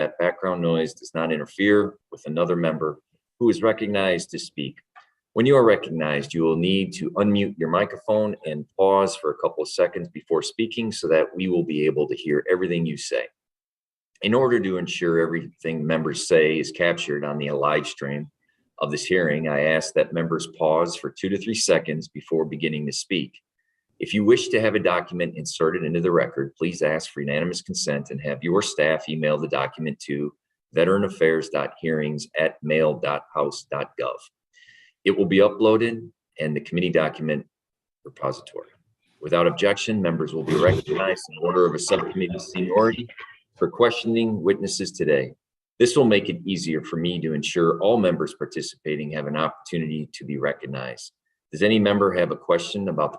that background noise does not interfere with another member who is recognized to speak. When you are recognized, you will need to unmute your microphone and pause for a couple of seconds before speaking so that we will be able to hear everything you say. In order to ensure everything members say is captured on the live stream of this hearing, I ask that members pause for 2 to 3 seconds before beginning to speak. If you wish to have a document inserted into the record, please ask for unanimous consent and have your staff email the document to veteranaffairs.hearings@mail.house.gov. It will be uploaded in the committee document repository. Without objection, members will be recognized in order of a subcommittee seniority for questioning witnesses today. This will make it easier for me to ensure all members participating have an opportunity to be recognized. Does any member have a question about the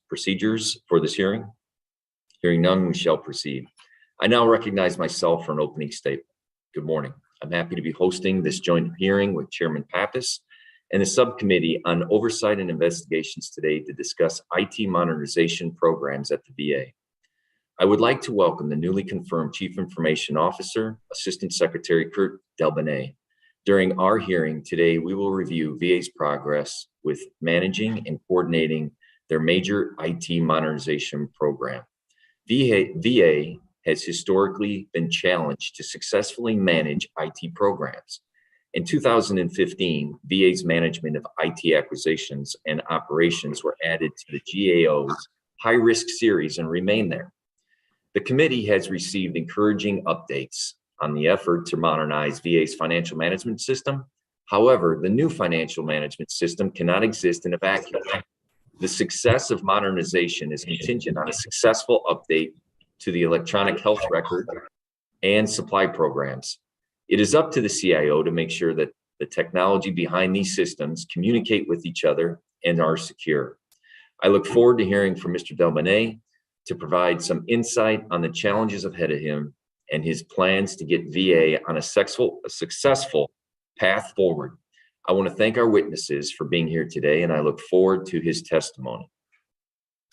procedures for this hearing? Hearing none, we shall proceed. I now recognize myself for an opening statement. Good morning. I'm happy to be hosting this joint hearing with Chairman Pappas and the Subcommittee on Oversight and Investigations today to discuss IT modernization programs at the VA. I would like to welcome the newly confirmed Chief Information Officer, Assistant Secretary Kurt Delbene. During our hearing today, we will review VA's progress with managing and coordinating their major IT modernization program. VA has historically been challenged to successfully manage IT programs. In 2015, VA's management of IT acquisitions and operations were added to the GAO's high-risk series and remain there. The committee has received encouraging updates on the effort to modernize VA's financial management system. However, the new financial management system cannot exist in a vacuum. The success of modernization is contingent on a successful update to the electronic health record and supply programs. It is up to the CIO to make sure that the technology behind these systems communicate with each other and are secure. I look forward to hearing from Mr. Delbene to provide some insight on the challenges ahead of him and his plans to get VA on a successful path forward. I want to thank our witnesses for being here today, and I look forward to his testimony.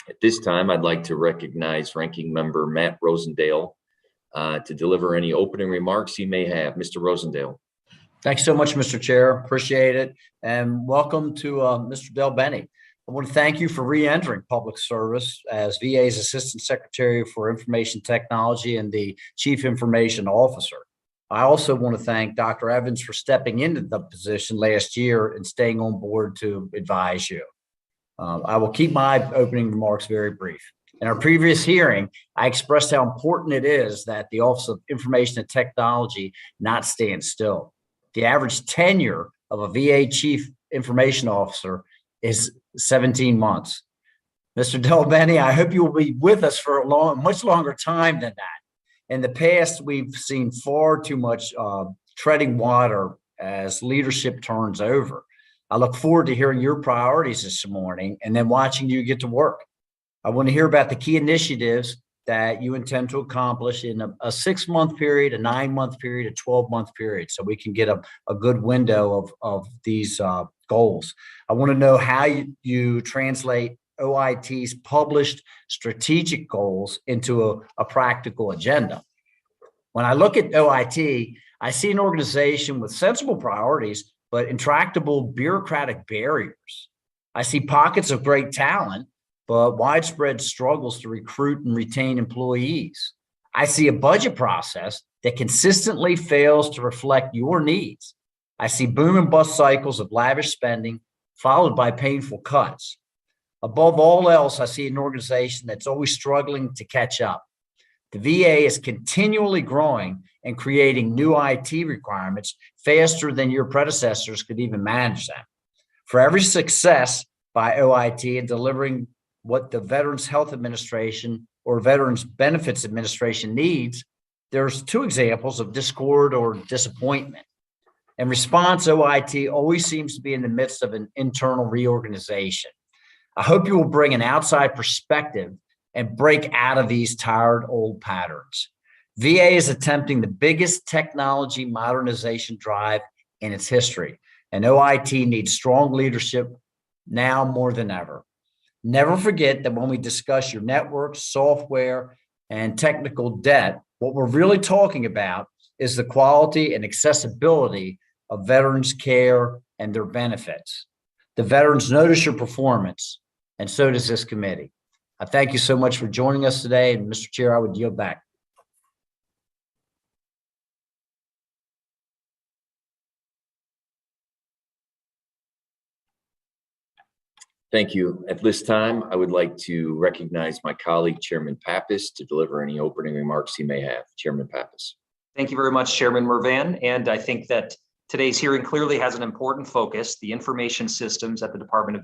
At this time, I'd like to recognize Ranking Member Matt Rosendale to deliver any opening remarks he may have. Mr. Rosendale. Thanks so much, Mr. Chair. Appreciate it. And welcome to Mr. Delbene. I want to thank you for re-entering public service as VA's Assistant Secretary for Information Technology and the Chief Information Officer. I also want to thank Dr. Evans for stepping into the position last year and staying on board to advise you. I will keep my opening remarks very brief. In our previous hearing, I expressed how important it is that the Office of Information and Technology not stand still. The average tenure of a VA Chief Information Officer is 17 months. Mr. Delbene, I hope you will be with us for a much longer time than that. In the past, we've seen far too much treading water as leadership turns over. I look forward to hearing your priorities this morning and then watching you get to work. I want to hear about the key initiatives that you intend to accomplish in a 6-month period, a 9-month period, a 12-month period, so we can get a good window of these goals. I want to know how you translate OIT's published strategic goals into a practical agenda. When I look at OIT, I see an organization with sensible priorities, but intractable bureaucratic barriers. I see pockets of great talent, but widespread struggles to recruit and retain employees. I see a budget process that consistently fails to reflect your needs. I see boom and bust cycles of lavish spending followed by painful cuts. Above all else, I see an organization that's always struggling to catch up. The VA is continually growing and creating new IT requirements faster than your predecessors could even manage them. For every success by OIT in delivering what the Veterans Health Administration or Veterans Benefits Administration needs, there's 2 examples of discord or disappointment. In response, OIT always seems to be in the midst of an internal reorganization. I hope you will bring an outside perspective and break out of these tired old patterns. VA is attempting the biggest technology modernization drive in its history, and OIT needs strong leadership now more than ever. Never forget that when we discuss your network, software, and technical debt, what we're really talking about is the quality and accessibility of veterans' care and their benefits. The veterans notice your performance, and so does this committee. I thank you so much for joining us today, and Mr. Chair, I would yield back. Thank you. At this time, I would like to recognize my colleague, Chairman Pappas, to deliver any opening remarks he may have. Chairman Pappas. Thank you very much, Chairman Mervan. And I think that today's hearing clearly has an important focus, the information systems at the Department of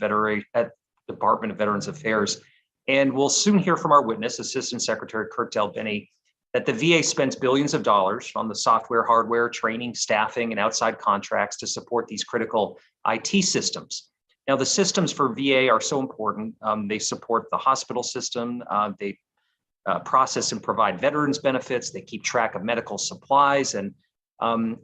Veterans Affairs. And we'll soon hear from our witness, Assistant Secretary Kurt Del Bene, that the VA spends billions of dollars on the software, hardware, training, staffing, and outside contracts to support these critical IT systems. Now, the systems for VA are so important. They support the hospital system. They process and provide veterans benefits. They keep track of medical supplies and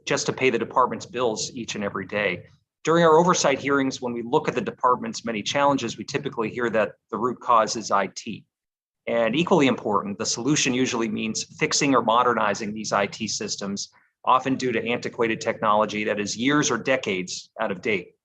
just to pay the department's bills each and every day. During our oversight hearings, when we look at the department's many challenges, we typically hear that the root cause is IT. And equally important, the solution usually means fixing or modernizing these IT systems, often due to antiquated technology that is years or decades out of date.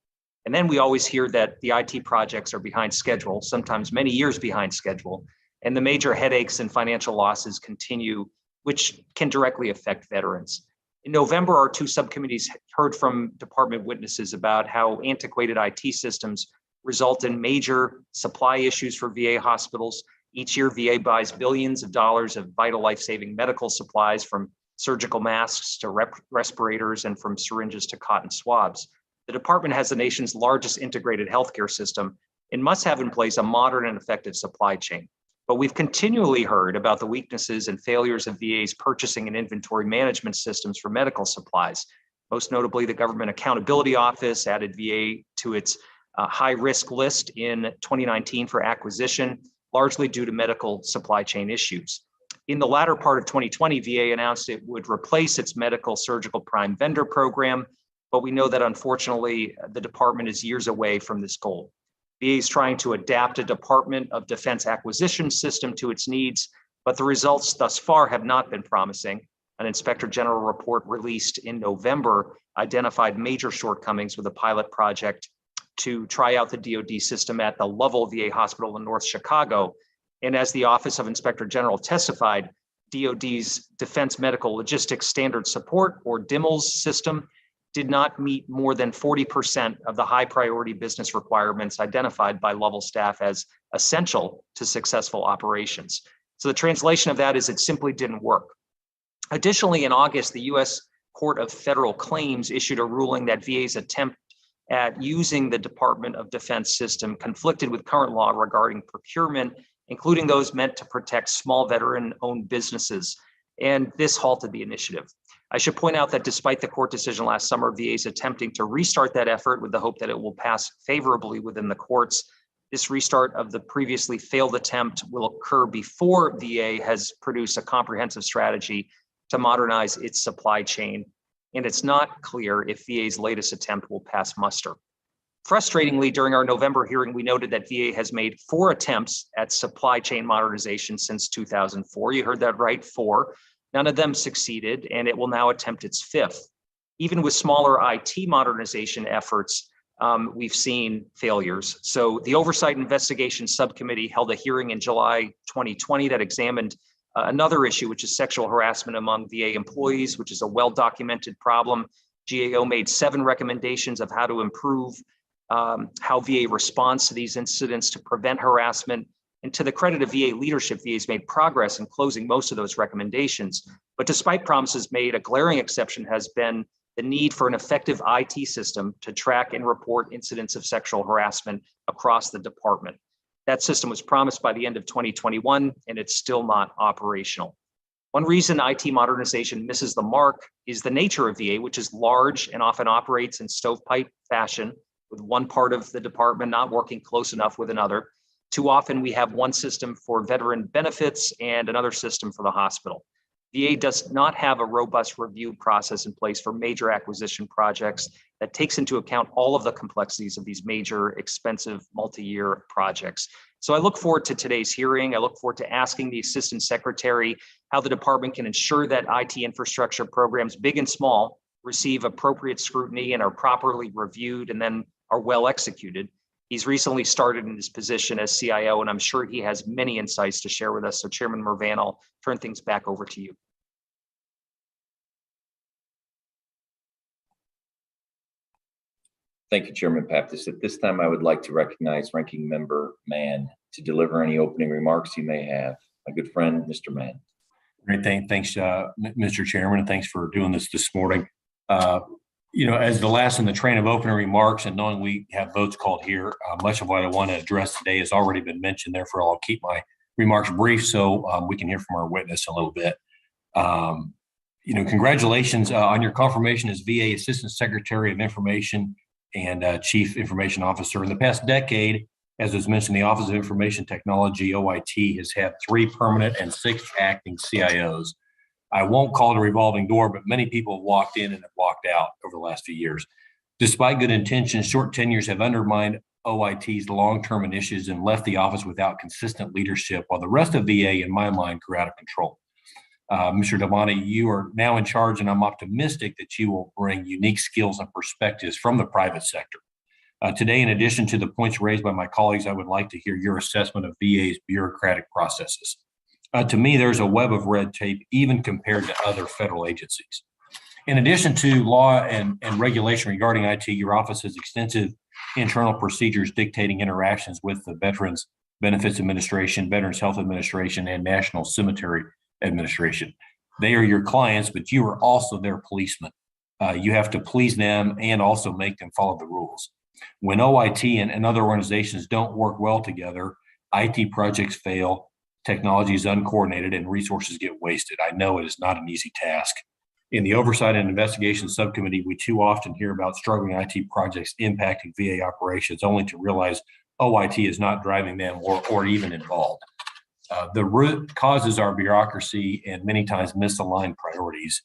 And then we always hear that the IT projects are behind schedule, sometimes many years behind schedule, and the major headaches and financial losses continue, which can directly affect veterans. In November, our two subcommittees heard from department witnesses about how antiquated IT systems result in major supply issues for VA hospitals. Each year, VA buys billions of dollars of vital life-saving medical supplies, from surgical masks to respirators and from syringes to cotton swabs. The department has the nation's largest integrated healthcare system and must have in place a modern and effective supply chain. But we've continually heard about the weaknesses and failures of VA's purchasing and inventory management systems for medical supplies. Most notably, the Government Accountability Office added VA to its high-risk list in 2019 for acquisition, largely due to medical supply chain issues. In the latter part of 2020, VA announced it would replace its medical surgical prime vendor program, but we know that unfortunately, the department is years away from this goal. VA is trying to adapt a Department of Defense acquisition system to its needs, but the results thus far have not been promising. An Inspector General report released in November identified major shortcomings with a pilot project to try out the DoD system at the Lovell VA Hospital in North Chicago. And as the Office of Inspector General testified, DoD's Defense Medical Logistics Standard Support, or DMLS system, did not meet more than 40% of the high priority business requirements identified by Lovell staff as essential to successful operations. So the translation of that is it simply didn't work. Additionally, in August, the U.S. Court of Federal Claims issued a ruling that VA's attempt at using the Department of Defense system conflicted with current law regarding procurement, including those meant to protect small veteran-owned businesses. And this halted the initiative. I should point out that despite the court decision last summer, VA is attempting to restart that effort with the hope that it will pass favorably within the courts. This restart of the previously failed attempt will occur before VA has produced a comprehensive strategy to modernize its supply chain, and it's not clear if VA's latest attempt will pass muster. Frustratingly, during our November hearing, we noted that VA has made 4 attempts at supply chain modernization since 2004. You heard that right, 4. None of them succeeded, and it will now attempt its 5th. Even with smaller IT modernization efforts, we've seen failures. So the Oversight Investigation Subcommittee held a hearing in July 2020 that examined another issue, which is sexual harassment among VA employees, which is a well-documented problem. GAO made 7 recommendations of how to improve how VA responds to these incidents to prevent harassment. And to the credit of VA leadership, VA has made progress in closing most of those recommendations. But despite promises made, a glaring exception has been the need for an effective IT system to track and report incidents of sexual harassment across the department. That system was promised by the end of 2021, and it's still not operational. One reason IT modernization misses the mark is the nature of VA, which is large and often operates in stovepipe fashion, with one part of the department not working close enough with another. Too often we have one system for veteran benefits and another system for the hospital. VA does not have a robust review process in place for major acquisition projects that takes into account all of the complexities of these major, expensive, multi-year projects. So I look forward to today's hearing. I look forward to asking the Assistant Secretary how the department can ensure that IT infrastructure programs, big and small, receive appropriate scrutiny and are properly reviewed and then are well executed. He's recently started in his position as CIO, and I'm sure he has many insights to share with us. So Chairman Mervan, I'll turn things back over to you. Thank you, Chairman Pappas. At this time, I would like to recognize Ranking Member Mann to deliver any opening remarks he may have. My good friend, Mr. Mann. Great, thanks, Mr. Chairman, and thanks for doing this morning. As the last in the train of opening remarks and knowing we have votes called here, much of what I want to address today has already been mentioned. Therefore, I'll keep my remarks brief so we can hear from our witness a little bit. Congratulations on your confirmation as VA Assistant Secretary of Information and Chief Information Officer. In the past decade, as was mentioned, the Office of Information Technology, OIT, has had 3 permanent and 6 acting CIOs. I won't call it a revolving door, but many people have walked in and have walked out over the last few years. Despite good intentions, short tenures have undermined OIT's long-term initiatives and left the office without consistent leadership, while the rest of VA, in my mind, grew out of control. Mr. Delbene, you are now in charge, and I'm optimistic that you will bring unique skills and perspectives from the private sector. Today, in addition to the points raised by my colleagues, I would like to hear your assessment of VA's bureaucratic processes. To me, there's a web of red tape, even compared to other federal agencies. In addition to law and regulation regarding IT, your office has extensive internal procedures dictating interactions with the Veterans Benefits Administration, Veterans Health Administration, and National Cemetery Administration. They are your clients, but you are also their policemen. You have to please them and also make them follow the rules. When OIT and other organizations don't work well together, IT projects fail, technology is uncoordinated, and resources get wasted. I know it is not an easy task. In the Oversight and Investigation Subcommittee, we too often hear about struggling IT projects impacting VA operations, only to realize OIT is not driving them or even involved. The root causes are bureaucracy and many times misaligned priorities.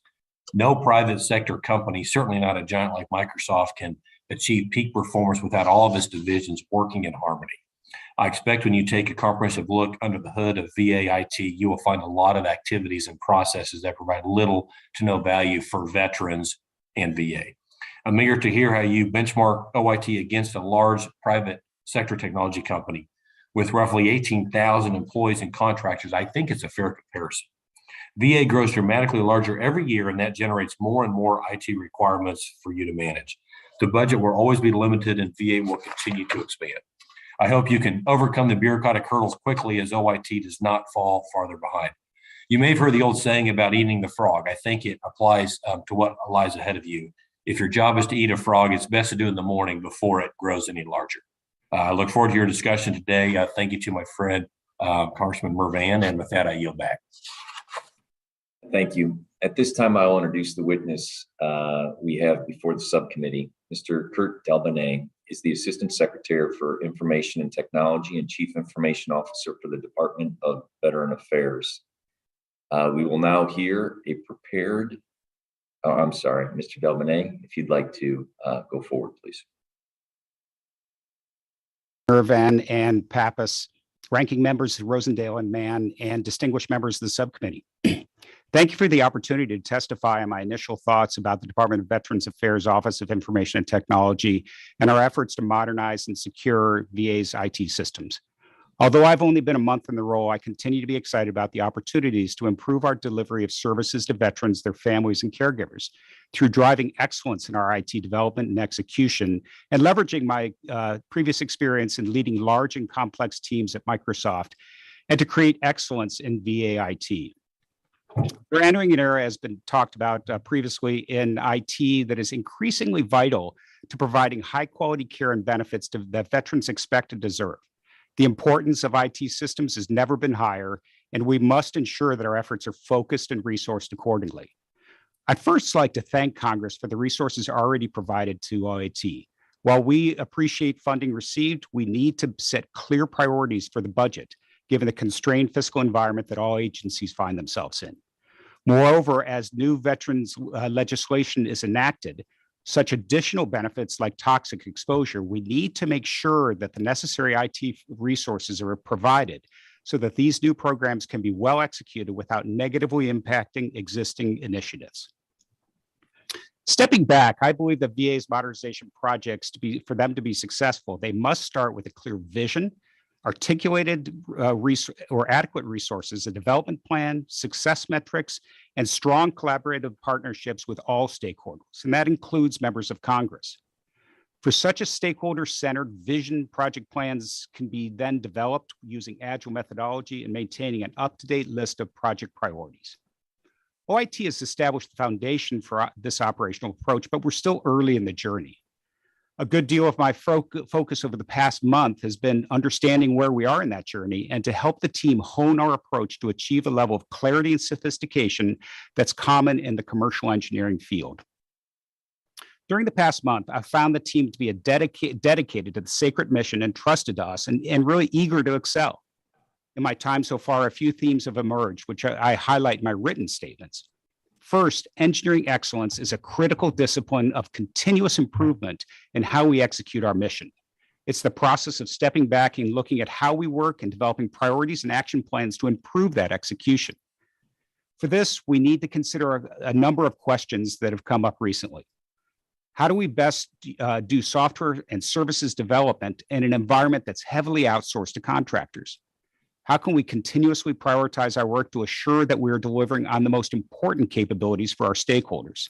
No private sector company, certainly not a giant like Microsoft, can achieve peak performance without all of its divisions working in harmony. I expect when you take a comprehensive look under the hood of VA IT, you will find a lot of activities and processes that provide little to no value for veterans and VA. I'm eager to hear how you benchmark OIT against a large private sector technology company with roughly 18,000 employees and contractors. I think it's a fair comparison. VA grows dramatically larger every year, and that generates more and more IT requirements for you to manage. The budget will always be limited, and VA will continue to expand. I hope you can overcome the bureaucratic hurdles quickly as OIT does not fall farther behind. You may have heard the old saying about eating the frog. I think it applies to what lies ahead of you. If your job is to eat a frog, it's best to do it in the morning before it grows any larger. I look forward to your discussion today. Thank you to my friend, Congressman Mervan, and with that, I yield back. Thank you. At this time, I will introduce the witness we have before the subcommittee. Mr. Kurt Delbene is the Assistant Secretary for Information and Technology and Chief Information Officer for the Department of Veteran Affairs. We will now hear a prepared, Mr. Delbene, if you'd like to go forward, please. Mervan and Pappas, ranking members Rosendale and Mann, and distinguished members of the subcommittee. Thank you for the opportunity to testify on my initial thoughts about the Department of Veterans Affairs Office of Information and Technology and our efforts to modernize and secure VA's IT systems. Although I've only been a month in the role, I continue to be excited about the opportunities to improve our delivery of services to veterans, their families, and caregivers through driving excellence in our IT development and execution and leveraging my previous experience in leading large and complex teams at Microsoft and to create excellence in VA IT. We're entering an era, as been talked about previously, in IT that is increasingly vital to providing high quality care and benefits that veterans expect and deserve. The importance of IT systems has never been higher, and we must ensure that our efforts are focused and resourced accordingly. I'd first like to thank Congress for the resources already provided to OIT. While we appreciate funding received, we need to set clear priorities for the budget, given the constrained fiscal environment that all agencies find themselves in. Moreover, as new veterans legislation is enacted, such additional benefits like toxic exposure, we need to make sure that the necessary IT resources are provided so that these new programs can be well executed without negatively impacting existing initiatives. Stepping back, I believe that VA's modernization projects, for them to be successful, they must start with a clear vision, articulated or adequate resources, a development plan, success metrics, and strong collaborative partnerships with all stakeholders, and that includes members of Congress. For such a stakeholder-centered vision, project plans can be then developed using agile methodology and maintaining an up-to-date list of project priorities. OIT has established the foundation for this operational approach, but we're still early in the journey. A good deal of my focus over the past month has been understanding where we are in that journey and to help the team hone our approach to achieve a level of clarity and sophistication that's common in the commercial engineering field. During the past month, I found the team to be dedicated to the sacred mission and trusted to us and really eager to excel. In my time so far, a few themes have emerged, which I highlight in my written statements. First, engineering excellence is a critical discipline of continuous improvement in how we execute our mission. It's the process of stepping back and looking at how we work and developing priorities and action plans to improve that execution. For this, we need to consider a number of questions that have come up recently. How do we best do software and services development in an environment that's heavily outsourced to contractors? How can we continuously prioritize our work to assure that we are delivering on the most important capabilities for our stakeholders?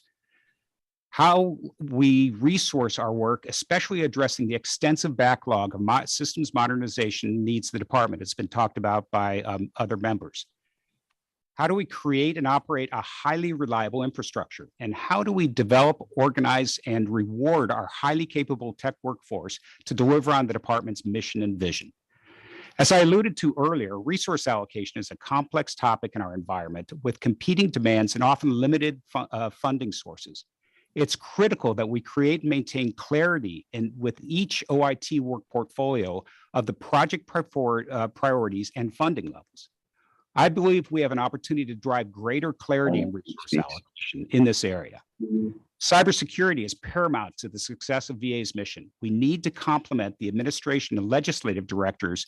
How we resource our work, especially addressing the extensive backlog of systems modernization needs the department. It's been talked about by other members. How do we create and operate a highly reliable infrastructure? And how do we develop, organize, and reward our highly capable tech workforce to deliver on the department's mission and vision? As I alluded to earlier, resource allocation is a complex topic in our environment with competing demands and often limited funding sources. It's critical that we create and maintain clarity with each OIT work portfolio of the project priorities and funding levels. I believe we have an opportunity to drive greater clarity in resource allocation in this area. Cybersecurity is paramount to the success of VA's mission. We need to complement the administration and legislative directives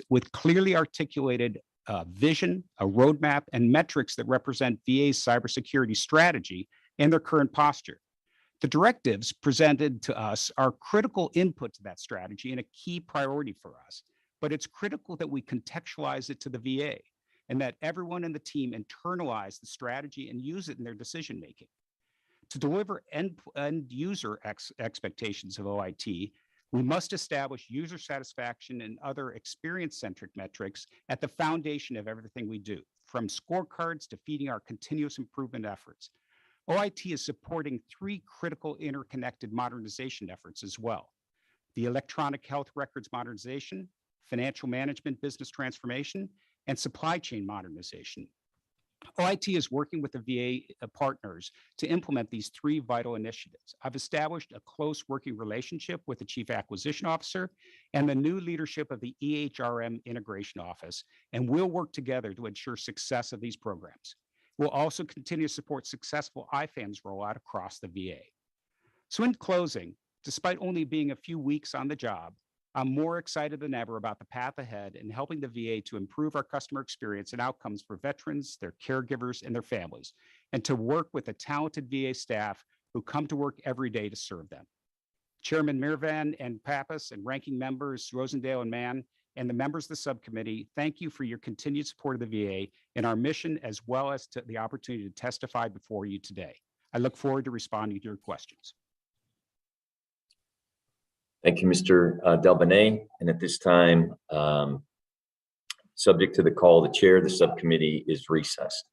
with clearly articulated vision, a roadmap, and metrics that represent VA's cybersecurity strategy and their current posture. The directives presented to us are critical input to that strategy and a key priority for us, but it's critical that we contextualize it to the VA and that everyone in the team internalize the strategy and use it in their decision-making. To deliver end user expectations of OIT, we must establish user satisfaction and other experience-centric metrics at the foundation of everything we do, from scorecards to feeding our continuous improvement efforts. OIT is supporting three critical interconnected modernization efforts as well: the electronic health records modernization, financial management business transformation, and supply chain modernization. OIT is working with the VA partners to implement these three vital initiatives. I've established a close working relationship with the Chief Acquisition Officer and the new leadership of the EHRM Integration Office, and we'll work together to ensure success of these programs. We'll also continue to support successful IFAM's rollout across the VA. So in closing, despite only being a few weeks on the job, I'm more excited than ever about the path ahead and helping the VA to improve our customer experience and outcomes for veterans, their caregivers, and their families, and to work with the talented VA staff who come to work every day to serve them. Chairman Mirvan and Pappas and ranking members Rosendale and Mann and the members of the subcommittee, thank you for your continued support of the VA and our mission, as well as to the opportunity to testify before you today. I look forward to responding to your questions. Thank you, Mr. Delbene. And at this time, subject to the call of the chair, the subcommittee is recessed.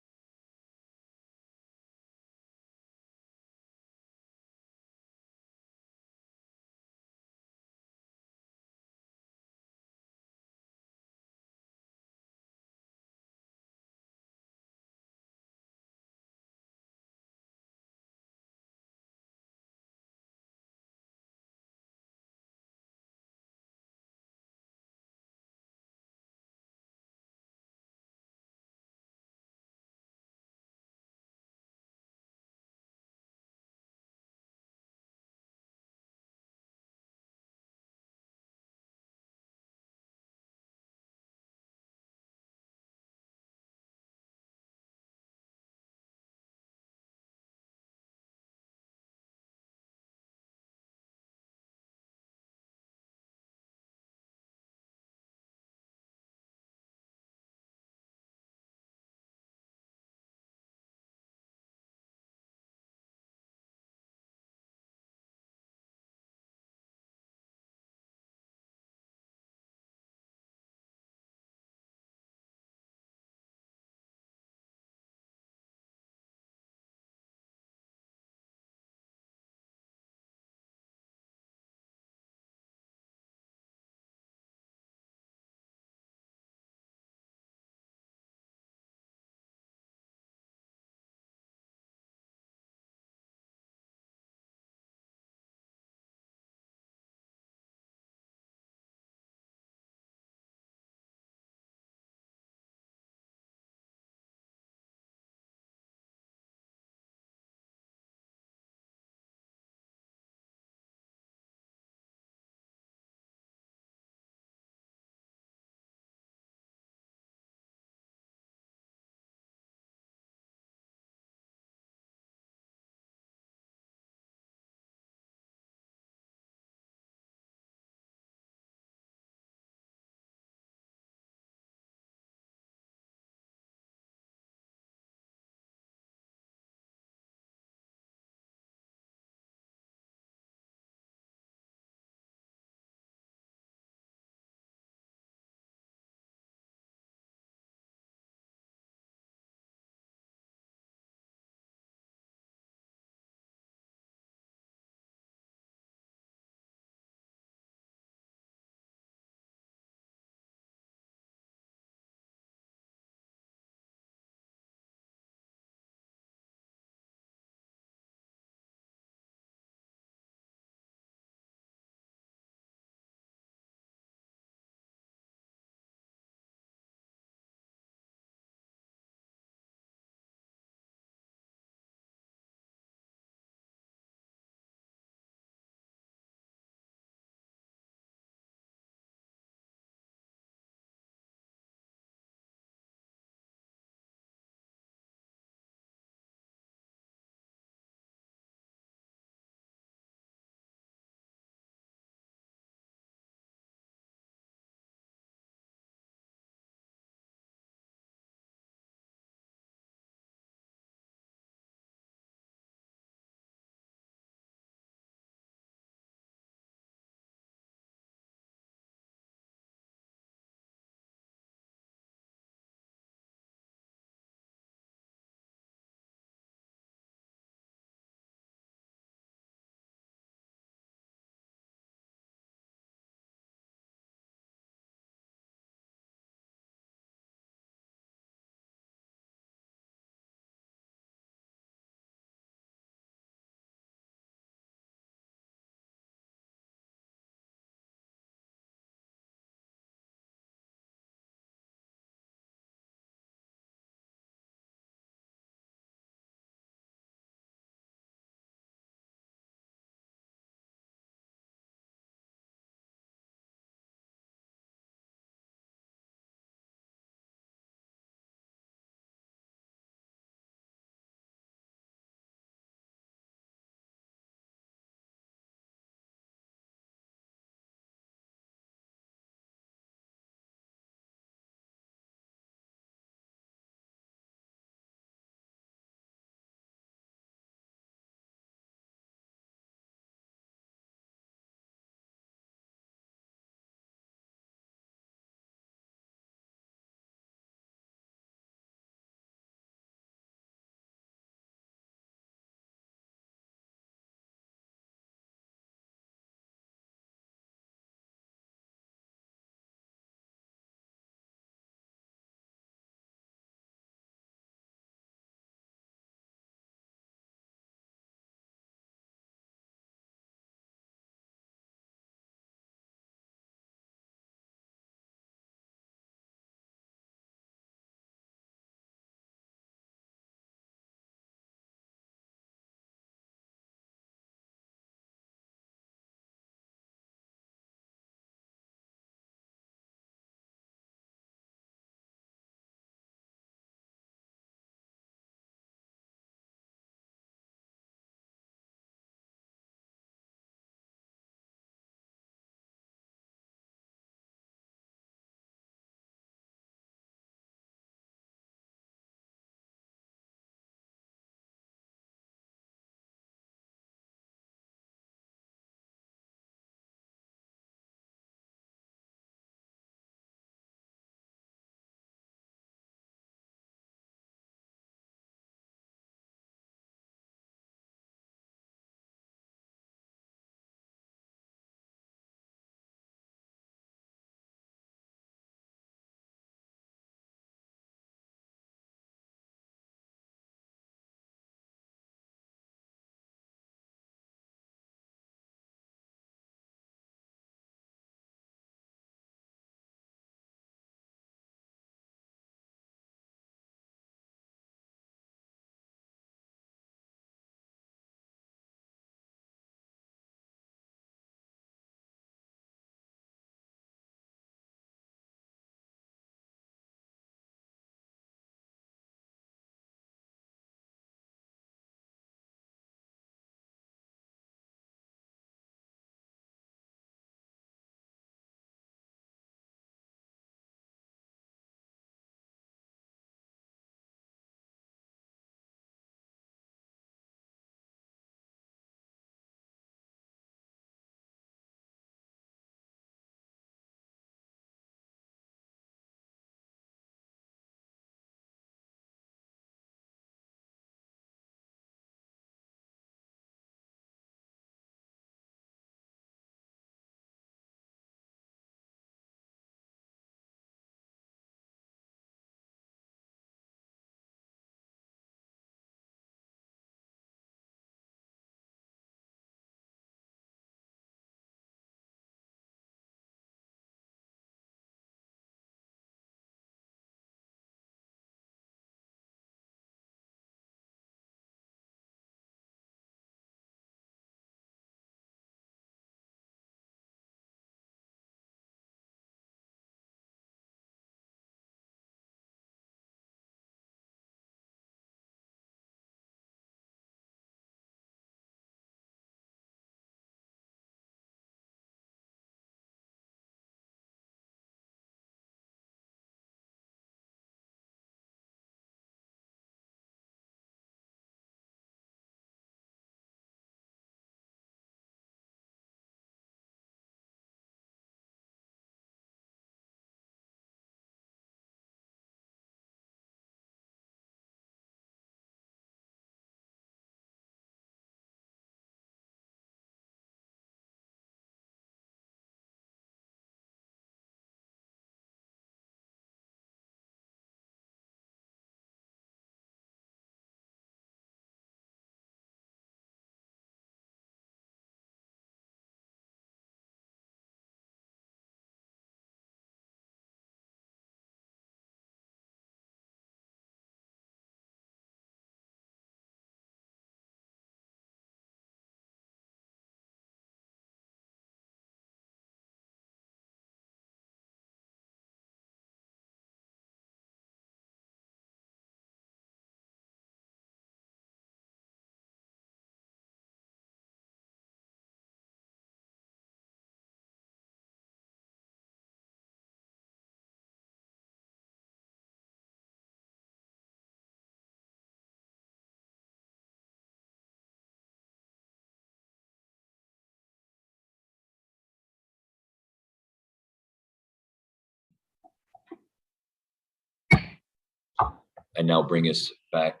I now bring us back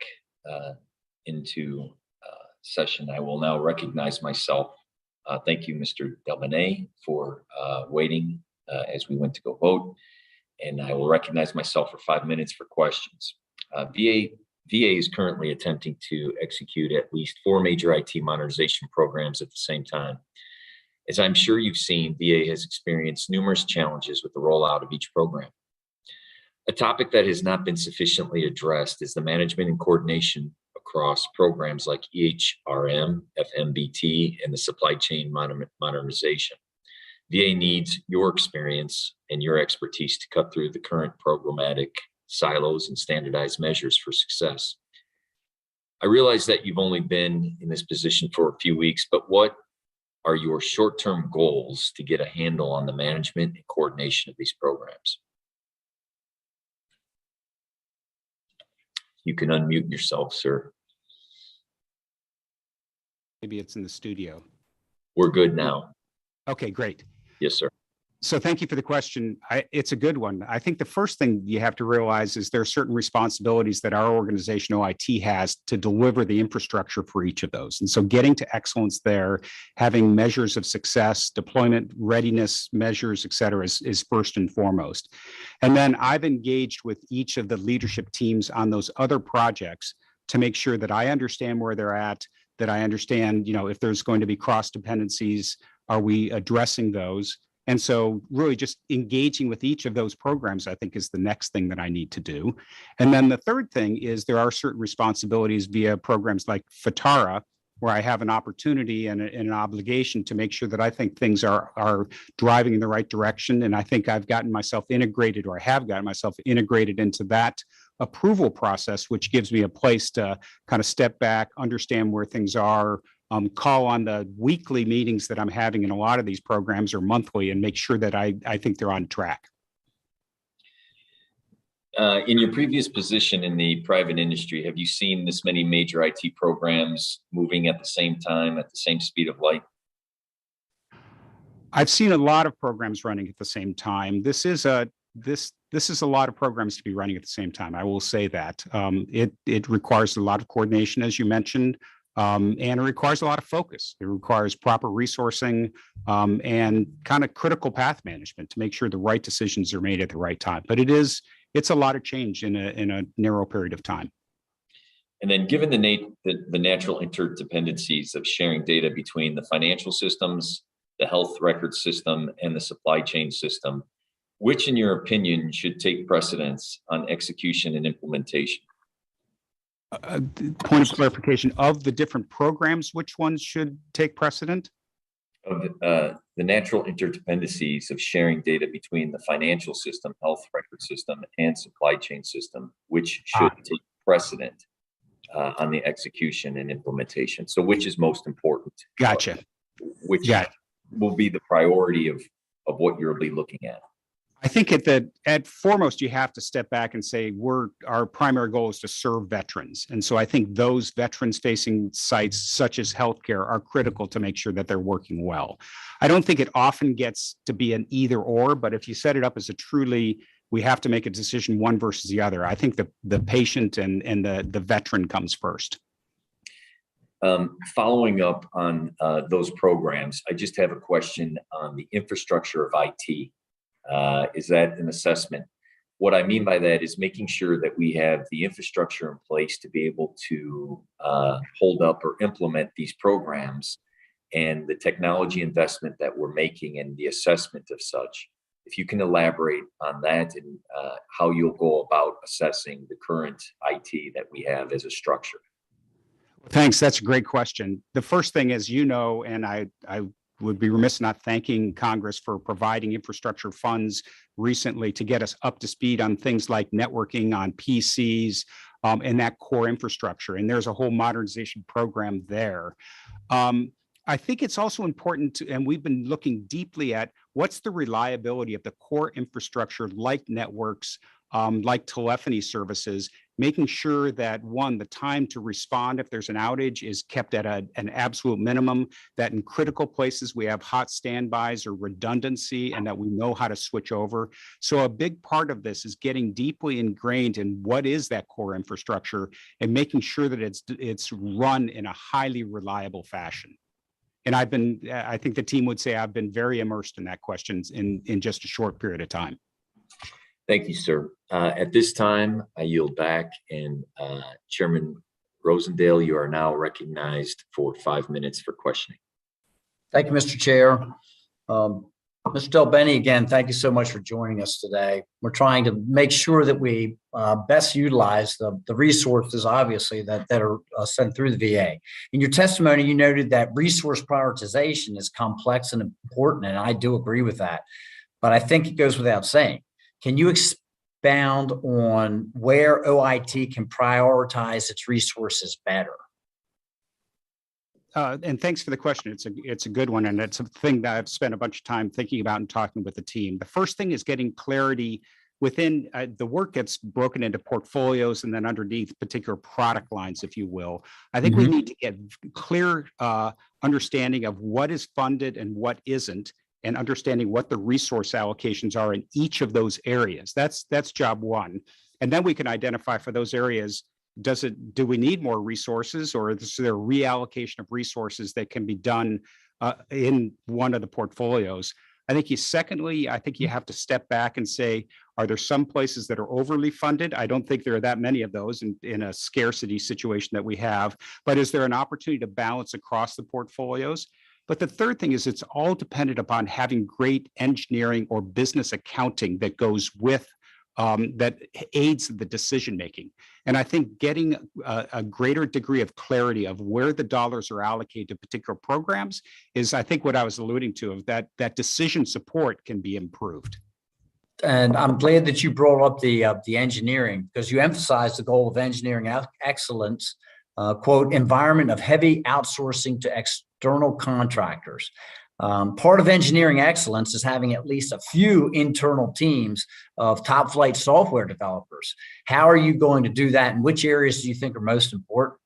into session. I will now recognize myself. Thank you, Mr. Delbene, for waiting as we went to go vote. And I will recognize myself for 5 minutes for questions. VA is currently attempting to execute at least 4 major IT modernization programs at the same time. As I'm sure you've seen, VA has experienced numerous challenges with the rollout of each program. A topic that has not been sufficiently addressed is the management and coordination across programs like EHRM, FMBT, and the supply chain modernization. VA needs your experience and your expertise to cut through the current programmatic silos and standardized measures for success. I realize that you've only been in this position for a few weeks, but what are your short-term goals to get a handle on the management and coordination of these programs? You can unmute yourself, sir. Maybe it's in the studio. We're good now. Okay, great. Yes, sir. So thank you for the question. It's a good one. I think the first thing you have to realize is there are certain responsibilities that our organization OIT has to deliver the infrastructure for each of those. And so getting to excellence there, having measures of success, deployment readiness measures, et cetera, is first and foremost. And then I've engaged with each of the leadership teams on those other projects to make sure that I understand where they're at, that I understand, if there's going to be cross dependencies, are we addressing those? And so really just engaging with each of those programs, I think, is the next thing that I need to do. And then the third thing is there are certain responsibilities via programs like FITARA, where I have an opportunity and an obligation to make sure that I think things are driving in the right direction. And I think I've gotten myself integrated, or I have gotten myself integrated into that approval process, which gives me a place to kind of step back, understand where things are, call on the weekly meetings that I'm having in a lot of these programs, or monthly, and make sure that I think they're on track. In your previous position in the private industry, have you seen this many major IT programs moving at the same time, at the same speed of light? I've seen a lot of programs running at the same time. This is a lot of programs to be running at the same time. I will say that it requires a lot of coordination, as you mentioned. And it requires a lot of focus. It requires proper resourcing and kind of critical path management to make sure the right decisions are made at the right time. But it's a lot of change in a narrow period of time. And then given the natural interdependencies of sharing data between the financial systems, the health record system, and the supply chain system, which in your opinion should take precedence on execution and implementation? Point of clarification, of the different programs, which ones should take precedent? Of the natural interdependencies of sharing data between the financial system, health record system, and supply chain system, which should take precedent on the execution and implementation. So which is most important? Gotcha. Which will be the priority of what you'll be looking at? I think at foremost, you have to step back and say our primary goal is to serve veterans. And so I think those veterans facing sites such as healthcare are critical to make sure that they're working well. I don't think it often gets to be an either or, but if you set it up as we have to make a decision one versus the other. I think the patient and the veteran comes first. Following up on those programs, I just have a question on the infrastructure of IT. Is that an assessment? What I mean by that is making sure that we have the infrastructure in place to be able to hold up or implement these programs, and the technology investment that we're making and the assessment of such. If you can elaborate on that and how you'll go about assessing the current IT that we have as a structure. Thanks. That's a great question. The first thing is, and I would be remiss not thanking Congress for providing infrastructure funds recently to get us up to speed on things like networking on PCs and that core infrastructure. And there's a whole modernization program there. I think it's also important to, and we've been looking deeply at what's the reliability of the core infrastructure like networks, like telephony services, making sure that, one, the time to respond if there's an outage is kept at an absolute minimum, that in critical places we have hot standbys or redundancy, and that we know how to switch over. So a big part of this is getting deeply ingrained in what is that core infrastructure and making sure that it's run in a highly reliable fashion. And I think the team would say I've been very immersed in that question in just a short period of time. Thank you, sir. At this time, I yield back, and Chairman Rosendale, you are now recognized for 5 minutes for questioning. Thank you, Mr. Chair. Mr. Del Bene, again, thank you so much for joining us today. We're trying to make sure that we best utilize the resources, obviously, that are sent through the VA. In your testimony, you noted that resource prioritization is complex and important, and I do agree with that. But I think it goes without saying. Can you expound on where OIT can prioritize its resources better? And thanks for the question. It's a good one, and it's a thing that I've spent a bunch of time thinking about and talking with the team. The first thing is getting clarity within the work gets broken into portfolios and then underneath particular product lines, if you will. I think we need to get clear understanding of what is funded and what isn't, and understanding what the resource allocations are in each of those areas. That's job one. And then we can identify for those areas, do we need more resources, or is there a reallocation of resources that can be done in one of the portfolios? I think you have to step back and say, are there some places that are overly funded? I don't think there are that many of those in a scarcity situation that we have, but is there an opportunity to balance across the portfolios? But the third thing is it's all dependent upon having great engineering or business accounting that goes with that aids the decision making. And I think getting a greater degree of clarity of where the dollars are allocated to particular programs is, I think, what I was alluding to, of that decision support can be improved. And I'm glad that you brought up the engineering, because you emphasized the goal of engineering excellence, quote, environment of heavy outsourcing to external contractors. Part of engineering excellence is having at least a few internal teams of top flight software developers. How are you going to do that, and which areas do you think are most important?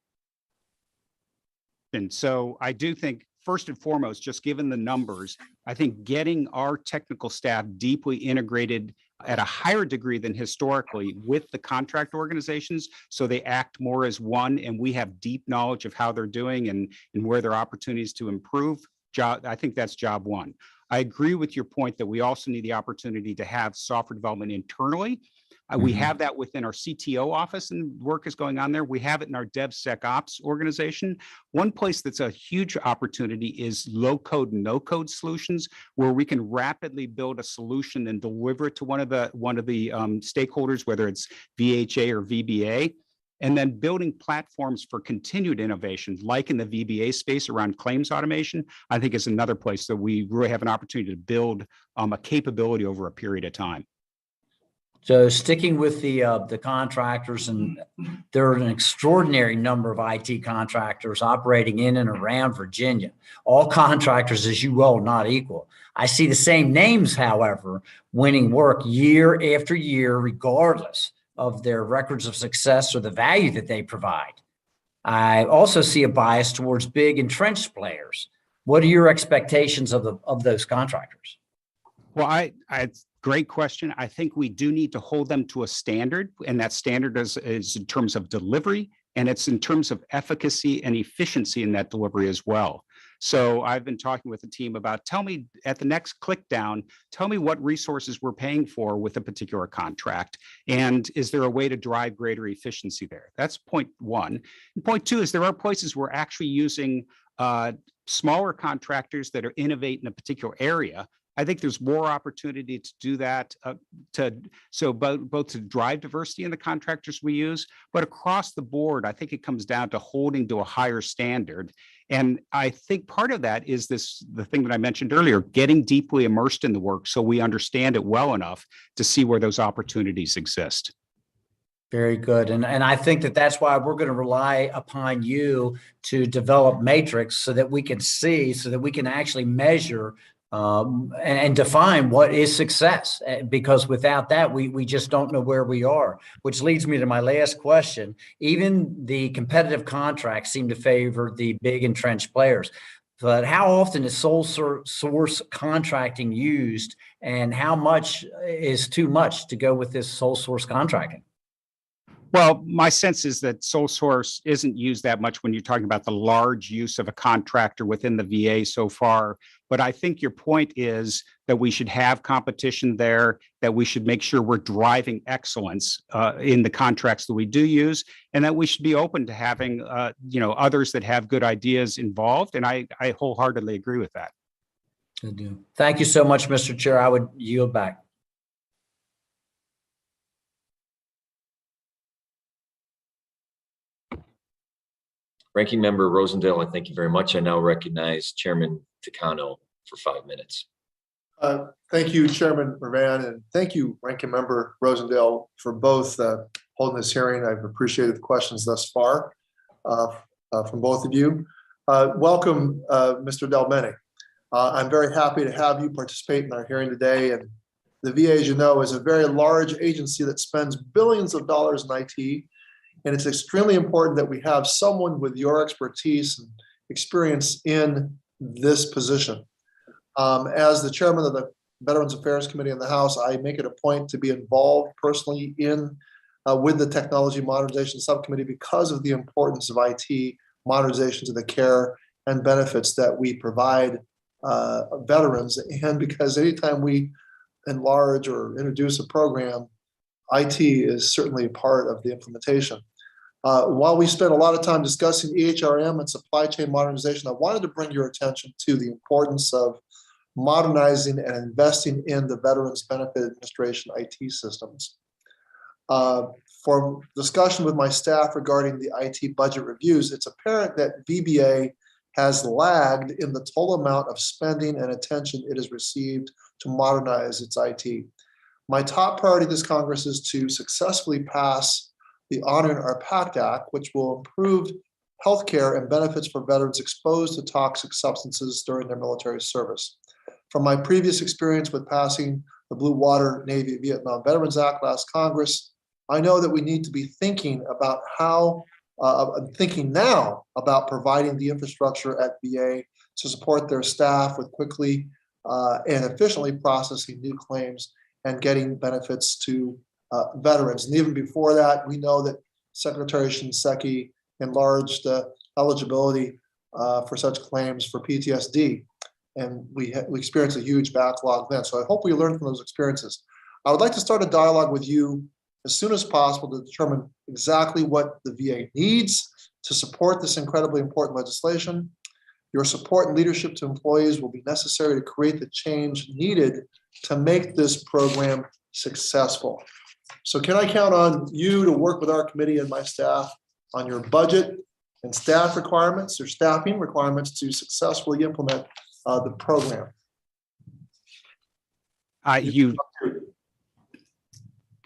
And so I do think, first and foremost, just given the numbers, I think getting our technical staff deeply integrated at a higher degree than historically with the contract organizations, so they act more as one, and we have deep knowledge of how they're doing and where there are opportunities to improve. I think that's job one. I agree with your point that we also need the opportunity to have software development internally. We have that within our CTO office, and work is going on there. We have it in our DevSecOps organization. One place that's a huge opportunity is low code, no code solutions, where we can rapidly build a solution and deliver it to one of the stakeholders, whether it's VHA or VBA. And then building platforms for continued innovation, like in the VBA space around claims automation, I think is another place that we really have an opportunity to build a capability over a period of time. So sticking with the contractors, and there are an extraordinary number of IT contractors operating in and around Virginia. All contractors, as you well, not equal. I see the same names, however, winning work year after year, regardless of their records of success or the value that they provide. I also see a bias towards big entrenched players. What are your expectations of those contractors? Well, great question. I think we do need to hold them to a standard, and that standard is in terms of delivery, and it's in terms of efficacy and efficiency in that delivery as well. So I've been talking with the team about, tell me at the next click down, tell me what resources we're paying for with a particular contract. And is there a way to drive greater efficiency there? That's point one. And point two is there are places we're actually using smaller contractors that are innovate in a particular area. I think there's more opportunity to do that, both to drive diversity in the contractors we use, but across the board, I think it comes down to holding to a higher standard. And I think part of that is the thing that I mentioned earlier, getting deeply immersed in the work so we understand it well enough to see where those opportunities exist. Very good. And I think that's why we're going to rely upon you to develop matrix so that we can see, so that we can actually measure and define what is success, because without that, we just don't know where we are, which leads me to my last question. Even the competitive contracts seem to favor the big entrenched players. But how often is sole source contracting used, and how much is too much to go with this sole source contracting? Well, my sense is that sole source isn't used that much when you're talking about the large use of a contractor within the VA so far. But I think your point is that we should have competition there, that we should make sure we're driving excellence in the contracts that we do use, and that we should be open to having others that have good ideas involved. And I wholeheartedly agree with that. Good deal. Thank you so much, Mr. Chair. I would yield back. Ranking Member Rosendale, I thank you very much. I now recognize Chairman Takano for 5 minutes. Thank you, Chairman Mervan, and thank you, Ranking Member Rosendale, for both holding this hearing. I've appreciated the questions thus far from both of you. Welcome, Mr. Del Bene. I'm very happy to have you participate in our hearing today. And the VA, as you know, is a very large agency that spends billions of dollars in IT. And it's extremely important that we have someone with your expertise and experience in this position. As the chairman of the Veterans Affairs Committee in the House, I make it a point to be involved personally with the Technology Modernization Subcommittee because of the importance of IT modernization to the care and benefits that we provide veterans, and because anytime we enlarge or introduce a program, IT is certainly a part of the implementation. While we spent a lot of time discussing EHRM and supply chain modernization, I wanted to bring your attention to the importance of modernizing and investing in the Veterans Benefit Administration IT systems. From discussion with my staff regarding the IT budget reviews, it's apparent that VBA has lagged in the total amount of spending and attention it has received to modernize its IT. My top priority this Congress is to successfully pass the Honoring Our Pact Act, which will improve healthcare and benefits for veterans exposed to toxic substances during their military service. From my previous experience with passing the Blue Water Navy Vietnam Veterans Act last Congress, I know that we need to be thinking about thinking now about providing the infrastructure at VA to support their staff with quickly and efficiently processing new claims and getting benefits to veterans. And even before that, we know that Secretary Shinseki enlarged eligibility for such claims for PTSD. And we experienced a huge backlog then. So I hope we learned from those experiences. I would like to start a dialogue with you as soon as possible to determine exactly what the VA needs to support this incredibly important legislation. Your support and leadership to employees will be necessary to create the change needed to make this program successful. So can I count on you to work with our committee and my staff on your budget and staff requirements or staffing requirements to successfully implement the program?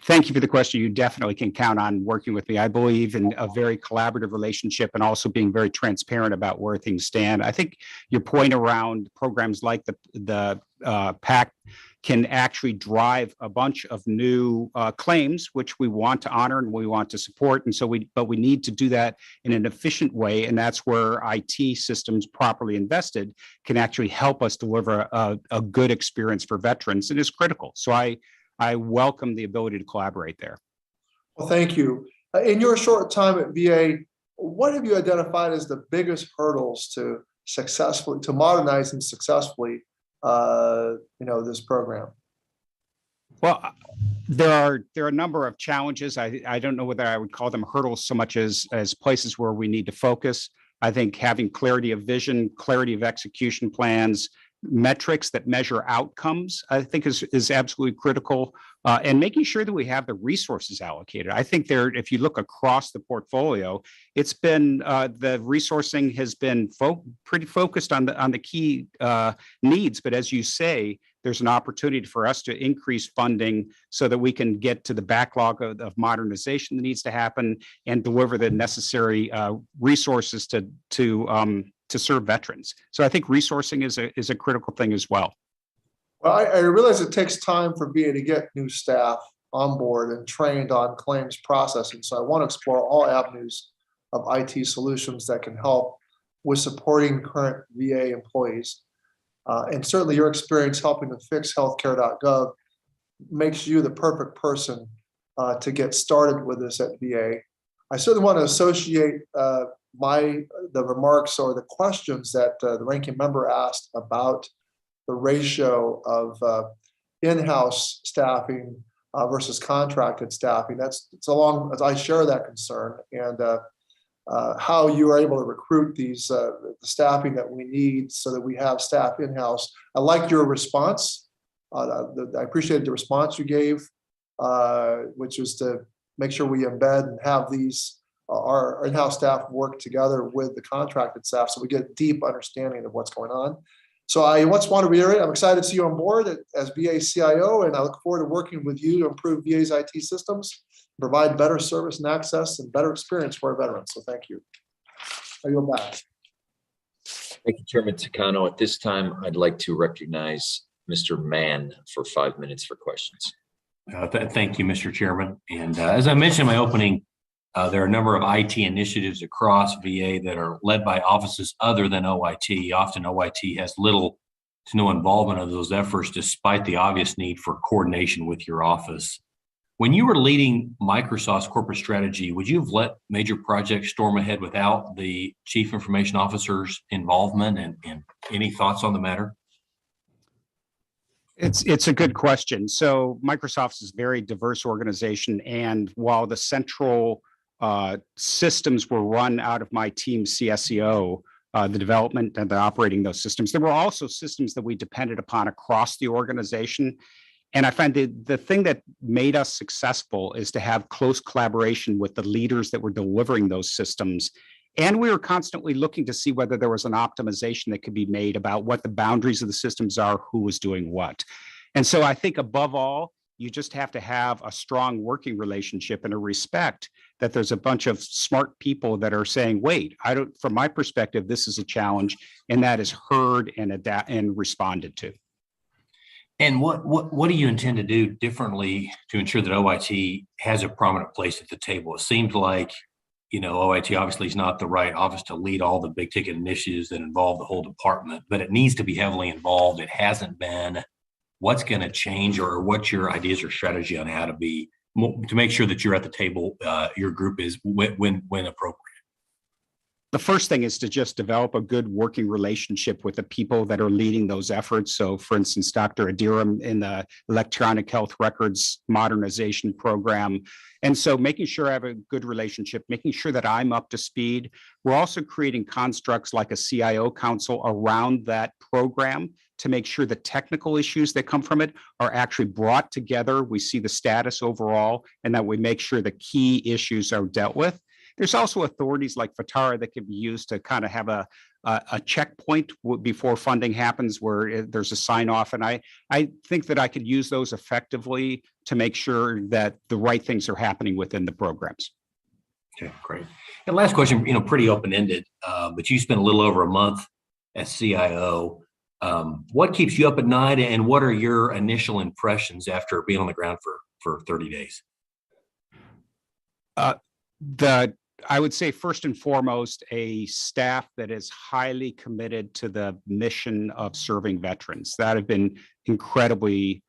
Thank you for the question. You definitely can count on working with me. I believe in a very collaborative relationship and also being very transparent about where things stand. I think your point around programs like the PAC can actually drive a bunch of new claims, which we want to honor and we want to support. And so but we need to do that in an efficient way. And that's where IT systems properly invested can actually help us deliver a good experience for veterans. It is critical. So I welcome the ability to collaborate there. Well, thank you. In your short time at VA, what have you identified as the biggest hurdles to modernizing successfully this program? Well, there are a number of challenges. I don't know whether I would call them hurdles so much as places where we need to focus. I think having clarity of vision, clarity of execution plans, metrics that measure outcomes, I think is absolutely critical, and making sure that we have the resources allocated. I think if you look across the portfolio, it's been the resourcing has been pretty focused on the key needs. But as you say, there's an opportunity for us to increase funding so that we can get to the backlog of modernization that needs to happen and deliver the necessary resources to serve veterans. So I think resourcing is a critical thing as well. Well, I realize it takes time for VA to get new staff on board and trained on claims processing. So I want to explore all avenues of IT solutions that can help with supporting current VA employees. And certainly your experience helping to fix healthcare.gov makes you the perfect person to get started with this at VA. I certainly want to associate the remarks or the questions that the ranking member asked about the ratio of in-house staffing versus contracted staffing. It's along as I share that concern, and how you are able to recruit these the staffing that we need so that we have staff in-house. I like your response. I appreciated the response you gave, which was to make sure we embed and have these our in-house staff work together with the contracted staff so we get deep understanding of what's going on. So I just want to reiterate, I'm excited to see you on board as VA CIO, and I look forward to working with you to improve VA's IT systems, provide better service and access and better experience for our veterans. So thank you. I yield back. Thank you, Chairman Takano. At this time, I'd like to recognize Mr. Mann for 5 minutes for questions. Thank you, Mr. Chairman. And as I mentioned in my opening, there are a number of IT initiatives across VA that are led by offices other than OIT. Often OIT has little to no involvement of those efforts, despite the obvious need for coordination with your office. When you were leading Microsoft's corporate strategy, would you have let major projects storm ahead without the Chief Information Officer's involvement, and any thoughts on the matter? It's a good question. So Microsoft is a very diverse organization, and while the central systems were run out of my team CSEO, the development and the operating those systems, there were also systems that we depended upon across the organization. And I find the thing that made us successful is to have close collaboration with the leaders that were delivering those systems. And we were constantly looking to see whether there was an optimization that could be made about what the boundaries of the systems are, who was doing what. And so I think above all, you just have to have a strong working relationship and a respect that there's a bunch of smart people that are saying, wait, from my perspective, this is a challenge, and that is heard and responded to. And what do you intend to do differently to ensure that OIT has a prominent place at the table? It seems like, OIT obviously is not the right office to lead all the big ticket initiatives that involve the whole department, but it needs to be heavily involved. It hasn't been. What's going to change, or what's your ideas or strategy on how to make sure that you're at the table, your group is when appropriate? The first thing is to just develop a good working relationship with the people that are leading those efforts. So for instance, Dr. Adiram in the Electronic Health Records Modernization program. And so making sure I have a good relationship, making sure that I'm up to speed. We're also creating constructs like a CIO council around that program to make sure the technical issues that come from it are actually brought together. We see the status overall, and that we make sure the key issues are dealt with. There's also authorities like FATARA that can be used to kind of have a checkpoint before funding happens, where there's a sign off. And I think that I could use those effectively to make sure that the right things are happening within the programs. Okay, great. And last question, pretty open-ended, but you spent a little over a month as CIO. What keeps you up at night, and what are your initial impressions after being on the ground for 30 days? I would say first and foremost, a staff that is highly committed to the mission of serving veterans that I've been incredibly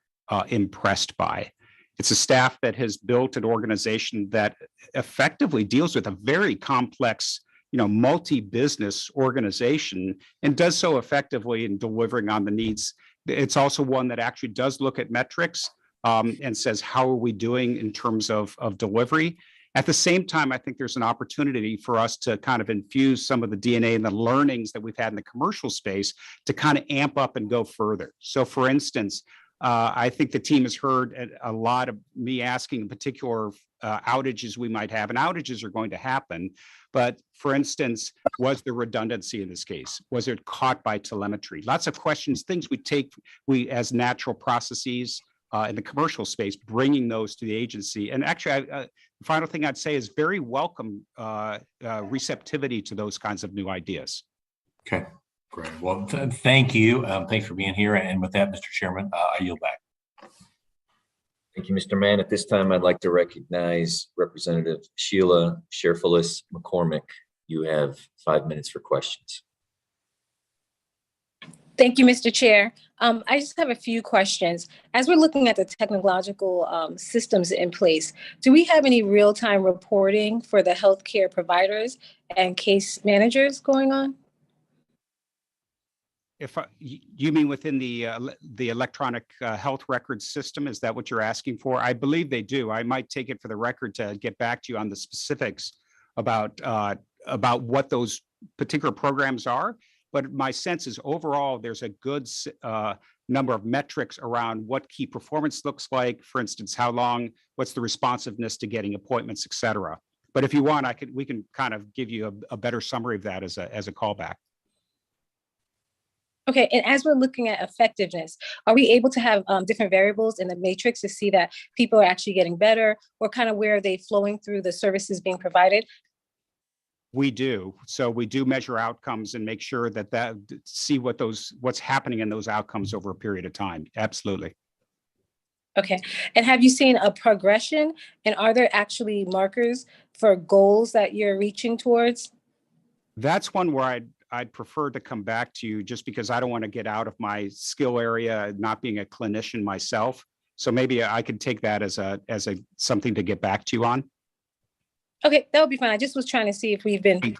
impressed by. It's a staff that has built an organization that effectively deals with a very complex, multi-business organization, and does so effectively in delivering on the needs. It's also one that actually does look at metrics and says, how are we doing in terms of delivery? At the same time, I think there's an opportunity for us to kind of infuse some of the DNA and the learnings that we've had in the commercial space to kind of amp up and go further. So for instance, I think the team has heard a lot of me asking particular outages we might have, and outages are going to happen. But for instance, was there redundancy in this case? Was it caught by telemetry? Lots of questions, things we as natural processes in the commercial space, bringing those to the agency. And actually, the final thing I'd say is very welcome receptivity to those kinds of new ideas. Okay, Great. Well, thank you. Thanks for being here. And with that, Mr. Chairman, I yield back. Thank you, Mr. Mann. At this time, I'd like to recognize Representative Sheila Sherfilis McCormick. You have 5 minutes for questions. Thank you, Mr. Chair. I just have a few questions. As we're looking at the technological systems in place, do we have any real-time reporting for the healthcare providers and case managers going on? You mean within the electronic health record system, is that what you're asking for? I believe they do. I might take it for the record to get back to you on the specifics about what those particular programs are. But my sense is overall, there's a good number of metrics around what key performance looks like. For instance, how long, what's the responsiveness to getting appointments, et cetera. But if you want, we can kind of give you a better summary of that as a callback. Okay, and as we're looking at effectiveness, are we able to have different variables in the matrix to see that people are actually getting better, or kind of where are they flowing through the services being provided? We do. So we do measure outcomes and make sure that see what's happening in those outcomes over a period of time. Absolutely. Okay, and have you seen a progression, and are there actually markers for goals that you're reaching towards? That's one where I'd prefer to come back to you, just because I don't want to get out of my skill area, not being a clinician myself. So maybe I could take that as something to get back to you on. Okay, that would be fine. I just was trying to see if we've been.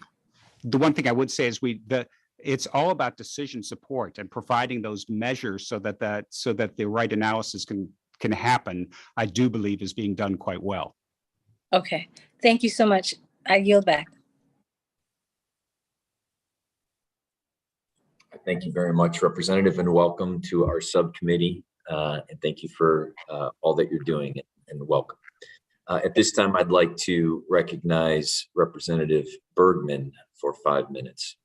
The one thing I would say is it's all about decision support and providing those measures so that the right analysis can happen. I do believe is being done quite well. Okay, thank you so much. I yield back. Thank you very much, Representative, and welcome to our subcommittee. And thank you for all that you're doing, and welcome. At this time, I'd like to recognize Representative Bergman for 5 minutes.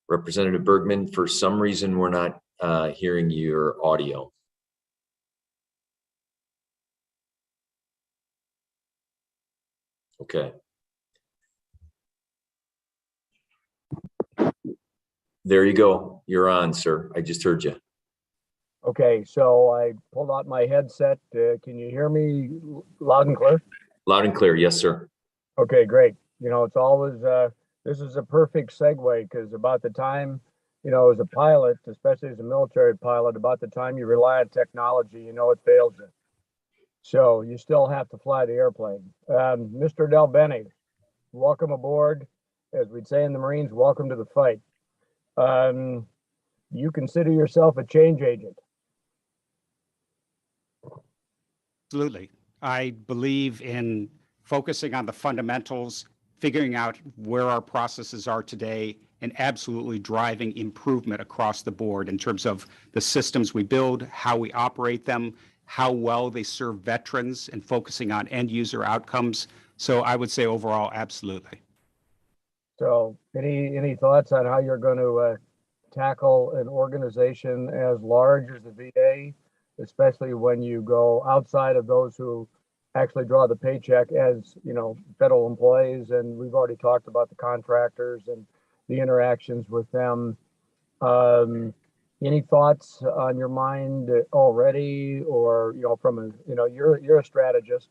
Representative Bergman, for some reason, we're not hearing your audio. Okay. There you go. You're on, sir. I just heard you. Okay, so I pulled out my headset. Can you hear me loud and clear? Loud and clear. Yes, sir. Okay, great. You know, it's always, this is a perfect segue, because about the time, you know, as a pilot, especially as a military pilot, about the time you rely on technology, you know, it fails you. So you still have to fly the airplane. Mr. Del Bene, welcome aboard. As we'd say in the Marines, welcome to the fight. You consider yourself a change agent? Absolutely. I believe in focusing on the fundamentals, figuring out where our processes are today, and absolutely driving improvement across the board in terms of the systems we build, how we operate them, how well they serve veterans, and focusing on end user outcomes. So I would say overall, absolutely. So any thoughts on how you're going to tackle an organization as large as the VA, especially when you go outside of those who actually draw the paycheck, as you know, federal employees? And we've already talked about the contractors and the interactions with them. Any thoughts on your mind already, or you know, from a, you know, you're a strategist,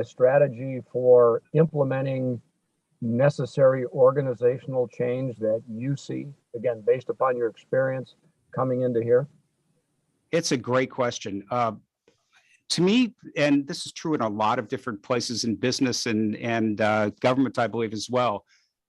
strategy for implementing necessary organizational change that you see, again, based upon your experience coming into here? It's a great question. To me, and this is true in a lot of different places in business and government, I believe as well,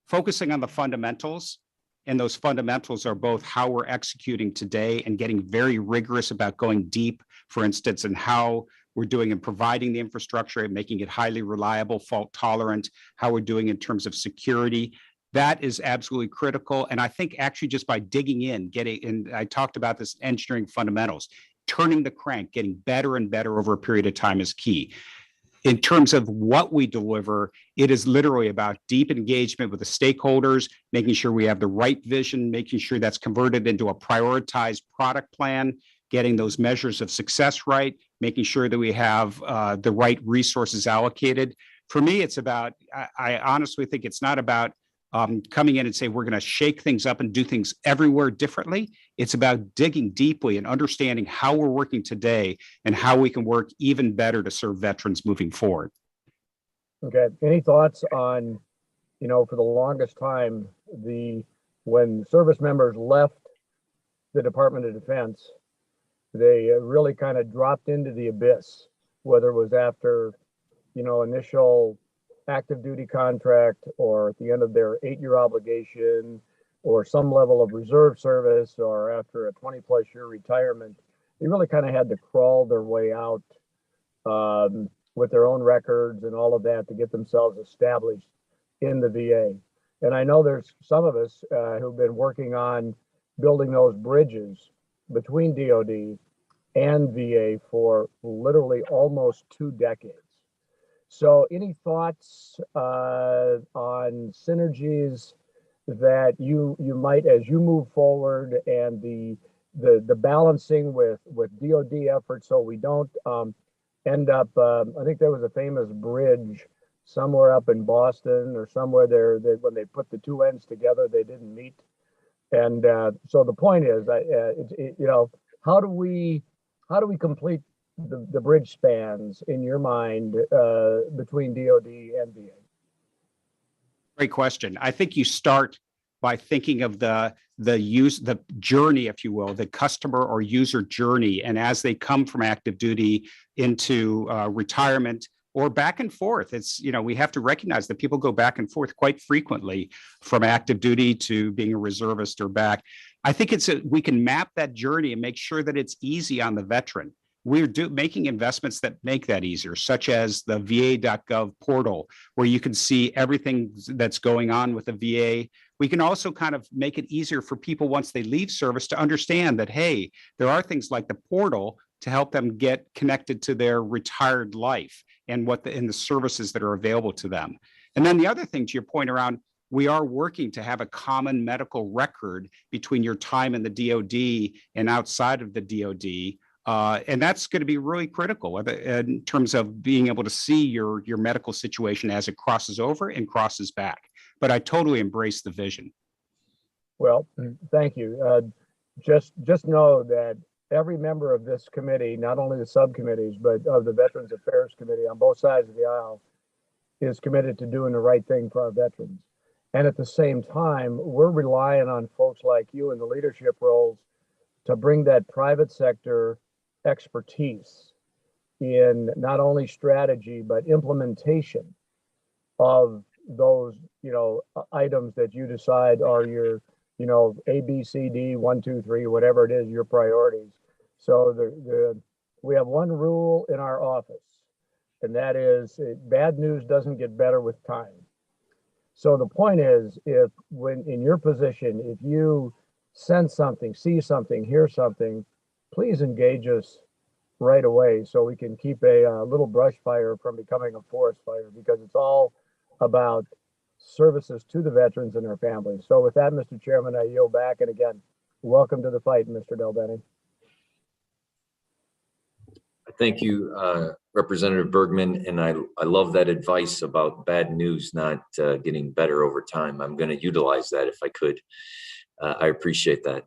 focusing on the fundamentals. And those fundamentals are both how we're executing today and getting very rigorous about going deep, for instance, and how we're doing in providing the infrastructure and making it highly reliable, fault tolerant, how we're doing in terms of security. That is absolutely critical. And I think actually just by digging in, and I talked about this engineering fundamentals, turning the crank, getting better and better over a period of time is key. In terms of what we deliver, it is literally about deep engagement with the stakeholders, making sure we have the right vision, making sure that's converted into a prioritized product plan, getting those measures of success right, making sure that we have the right resources allocated. For me, it's about, I honestly think it's not about coming in and say, we're going to shake things up and do things everywhere differently. It's about digging deeply and understanding how we're working today and how we can work even better to serve veterans moving forward. Okay. Any thoughts on, for the longest time, when service members left the Department of Defense, they really kind of dropped into the abyss, whether it was after, initial active duty contract or at the end of their 8-year obligation or some level of reserve service or after a 20+ year retirement. They really kind of had to crawl their way out with their own records and all of that to get themselves established in the VA. And I know there's some of us who've been working on building those bridges between DoD and VA for literally almost 2 decades. So any thoughts on synergies that you might, as you move forward, and the balancing with DoD efforts, so we don't end up, I think there was a famous bridge somewhere up in Boston or somewhere there that when they put the 2 ends together, they didn't meet. And so the point is, how do we complete the bridge spans in your mind between DoD and VA? Great question. I think you start by thinking of the journey, if you will, the customer or user journey. And as they come from active duty into retirement or back and forth, we have to recognize that people go back and forth quite frequently from active duty to being a reservist or back. I think we can map that journey and make sure that it's easy on the veteran. We're making investments that make that easier, such as the va.gov portal, where you can see everything that's going on with the VA. We can also kind of make it easier for people once they leave service to understand that, hey, there are things like the portal to help them get connected to their retired life and the services that are available to them. And then the other thing, to your point around, we are working to have a common medical record between your time in the DoD and outside of the DoD. And that's going to be really critical in terms of being able to see your medical situation as it crosses over and crosses back. But I totally embrace the vision. Well, thank you. Just know that every member of this committee, not only the subcommittees, but of the Veterans Affairs Committee on both sides of the aisle, is committed to doing the right thing for our veterans. And at the same time, we're relying on folks like you in the leadership roles to bring that private sector expertise in not only strategy, but implementation of those, items that you decide are your, A, B, C, D, 1, 2, 3, whatever it is, your priorities. So we have one rule in our office, and that is bad news doesn't get better with time. So the point is, when in your position, if you sense something, see something, hear something, please engage us right away so we can keep a little brush fire from becoming a forest fire, because it's all about services to the veterans and their families. So with that, Mr. Chairman, I yield back. And again, welcome to the fight, Mr. Del Bene. Thank you, Representative Bergman. And I love that advice about bad news not getting better over time. I'm going to utilize that if I could. I appreciate that.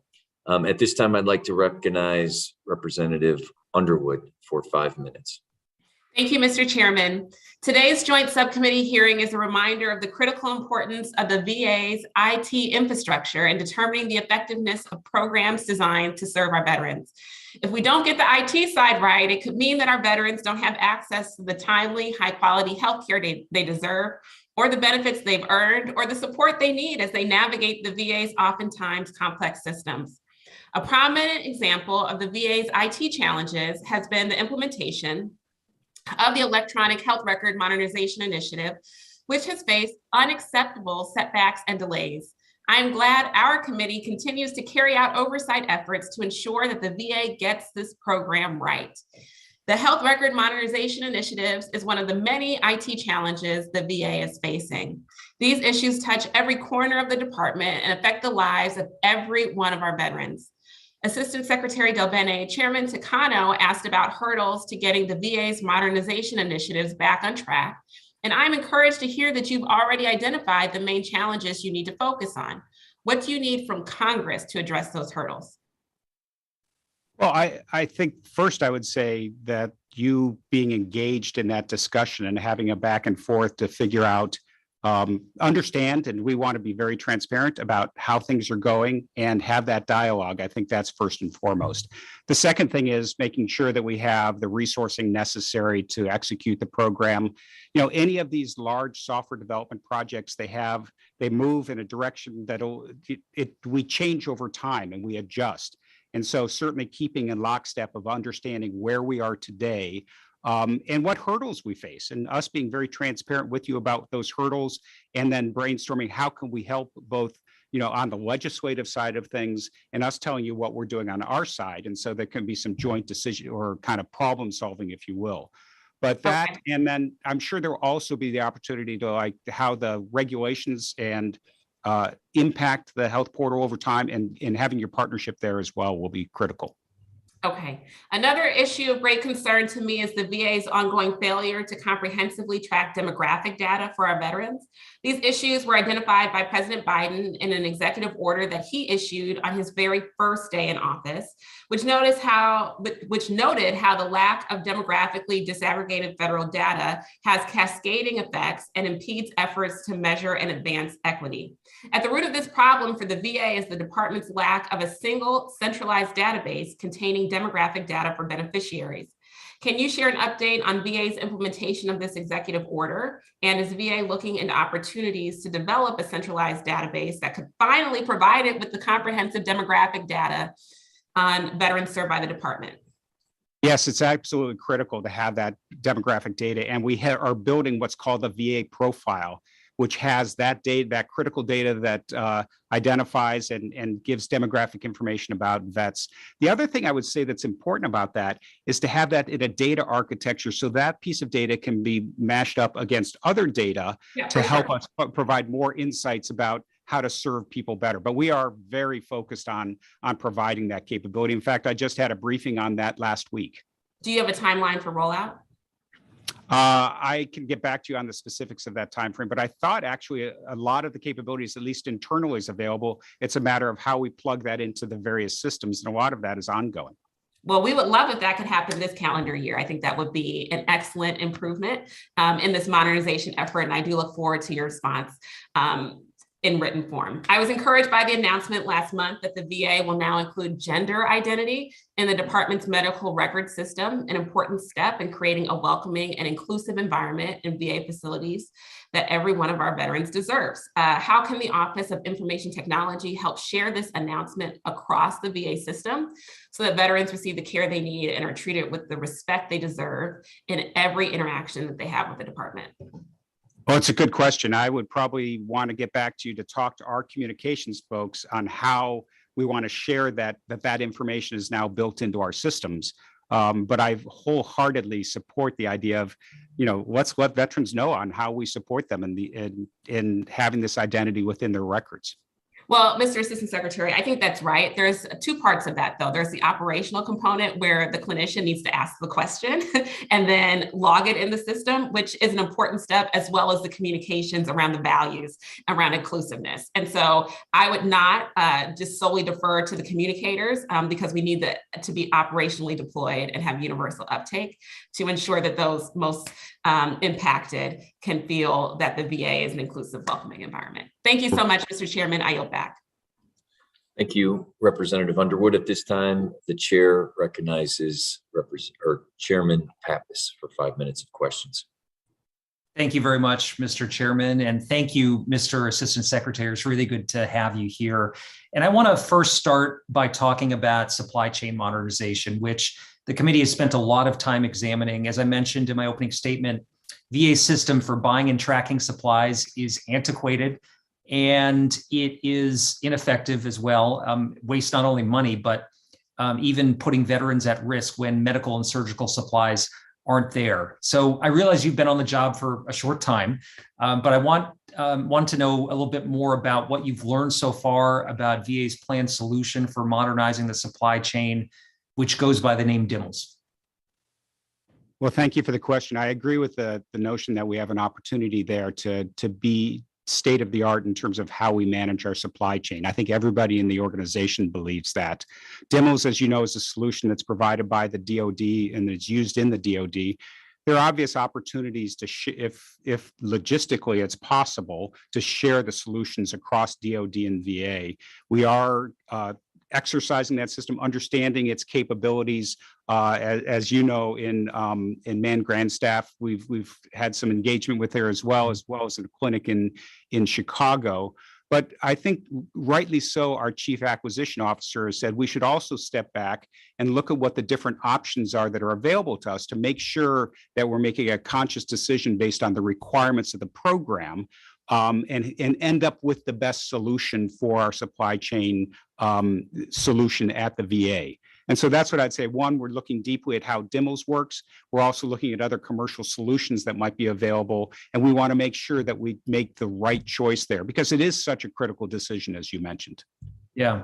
At this time, I'd like to recognize Representative Underwood for 5 minutes. Thank you, Mr. Chairman. Today's joint subcommittee hearing is a reminder of the critical importance of the VA's IT infrastructure in determining the effectiveness of programs designed to serve our veterans. If we don't get the IT side right, it could mean that our veterans don't have access to the timely, high-quality healthcare they deserve, or the benefits they've earned, or the support they need as they navigate the VA's oftentimes complex systems. A prominent example of the VA's IT challenges has been the implementation of the Electronic Health Record Modernization Initiative, which has faced unacceptable setbacks and delays. I am glad our committee continues to carry out oversight efforts to ensure that the VA gets this program right. The Health Record Modernization Initiative is one of the many IT challenges the VA is facing. These issues touch every corner of the department and affect the lives of every one of our veterans. Assistant Secretary Del Bene, Chairman Takano asked about hurdles to getting the VA's modernization initiatives back on track And I'm encouraged to hear that you've already identified the main challenges you need to focus on. What do you need from Congress to address those hurdles? Well, I think first I would say that you being engaged in that discussion and having a back and forth to figure out, understand, and we want to be very transparent about how things are going and have that dialogue. I think that's first and foremost. The second thing is making sure that we have the resourcing necessary to execute the program. You know, any of these large software development projects, they move in a direction we change over time and we adjust. And so certainly keeping in lockstep of understanding where we are today and what hurdles we face, and us being very transparent with you about those hurdles, and then brainstorming how can we help both, you know, on the legislative side of things and us telling you what we're doing on our side. And so there can be some joint decision or kind of problem solving, if you will. But that, Okay. and then I'm sure there will also be the opportunity to like how the regulations and impact the health portal over time, and having your partnership there as well will be critical. Okay. Another issue of great concern to me is the VA's ongoing failure to comprehensively track demographic data for our veterans. These issues were identified by President Biden in an executive order that he issued on his very first day in office, which noted how the lack of demographically disaggregated federal data has cascading effects and impedes efforts to measure and advance equity. At the root of this problem for the VA is the department's lack of a single centralized database containing demographic data for beneficiaries. Can you share an update on VA's implementation of this executive order? And is VA looking into opportunities to develop a centralized database that could finally provide it with the comprehensive demographic data on veterans served by the department? Yes, it's absolutely critical to have that demographic data. And we are building what's called the VA profile, which has that data, that critical data that identifies and gives demographic information about vets. The other thing I would say that's important about that is to have that in a data architecture, so that piece of data can be mashed up against other data to help us provide more insights about how to serve people better. But we are very focused on providing that capability. In fact, I just had a briefing on that last week. Do you have a timeline for rollout? I can get back to you on the specifics of that timeframe, but I thought actually a lot of the capabilities, at least internally, is available. It's a matter of how we plug that into the various systems, and a lot of that is ongoing. Well, we would love if that could happen this calendar year. I think that would be an excellent improvement in this modernization effort, and I do look forward to your response in written form. I was encouraged by the announcement last month that the VA will now include gender identity in the department's medical record system, an important step in creating a welcoming and inclusive environment in VA facilities that every one of our veterans deserves. How can the Office of Information Technology help share this announcement across the VA system so that veterans receive the care they need and are treated with the respect they deserve in every interaction that they have with the department? Well, it's a good question. I would probably want to get back to you to talk to our communications folks on how we want to share that information is now built into our systems. But I wholeheartedly support the idea of, you know, let's let veterans know on how we support them in having this identity within their records. Well, Mr. Assistant Secretary, I think that's right. There's two parts of that, though. There's the operational component where the clinician needs to ask the question and then log it in the system, which is an important step, as well as the communications around the values around inclusiveness. And so I would not just solely defer to the communicators because we need that to be operationally deployed and have universal uptake to ensure that those most impacted can feel that the VA is an inclusive, welcoming environment. Thank you so much, Mr. Chairman. I yield back. Thank you, Representative Underwood. At this time, the chair recognizes Chairman Pappas for 5 minutes of questions. Thank you very much, Mr. Chairman, and thank you, Mr. Assistant Secretary. It's really good to have you here. And I want to first start by talking about supply chain modernization, which the committee has spent a lot of time examining. As I mentioned in my opening statement, VA system for buying and tracking supplies is antiquated, and it is ineffective as well. Waste not only money, but even putting veterans at risk when medical and surgical supplies aren't there. So I realize you've been on the job for a short time, but I want to know a little bit more about what you've learned so far about VA's planned solution for modernizing the supply chain, which goes by the name DIMLS. Well, thank you for the question. I agree with the notion that we have an opportunity there to be state of the art in terms of how we manage our supply chain. I think everybody in the organization believes that. Demos, as you know, is a solution that's provided by the DoD and is used in the DoD. There are obvious opportunities to, if logistically it's possible, to share the solutions across DoD and VA. We are exercising that system, understanding its capabilities. As you know, in manned grand staff, we've had some engagement with there as well as in a clinic in Chicago. But I think rightly so, our chief acquisition officer has said we should also step back and look at what the different options are that are available to us to make sure that we're making a conscious decision based on the requirements of the program, and end up with the best solution for our supply chain solution at the VA. And so that's what I'd say. One, we're looking deeply at how Demos works. We're also looking at other commercial solutions that might be available. And we want to make sure that we make the right choice there because it is such a critical decision, as you mentioned. Yeah.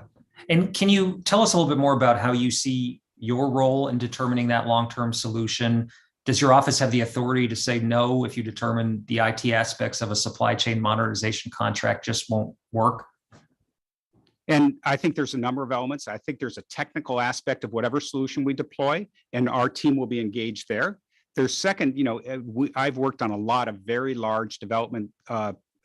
And can you tell us a little bit more about how you see your role in determining that long-term solution? Does your office have the authority to say no if you determine the IT aspects of a supply chain modernization contract just won't work? And I think there's a number of elements. I think there's a technical aspect of whatever solution we deploy, and our team will be engaged there. There's second, I've worked on a lot of very large development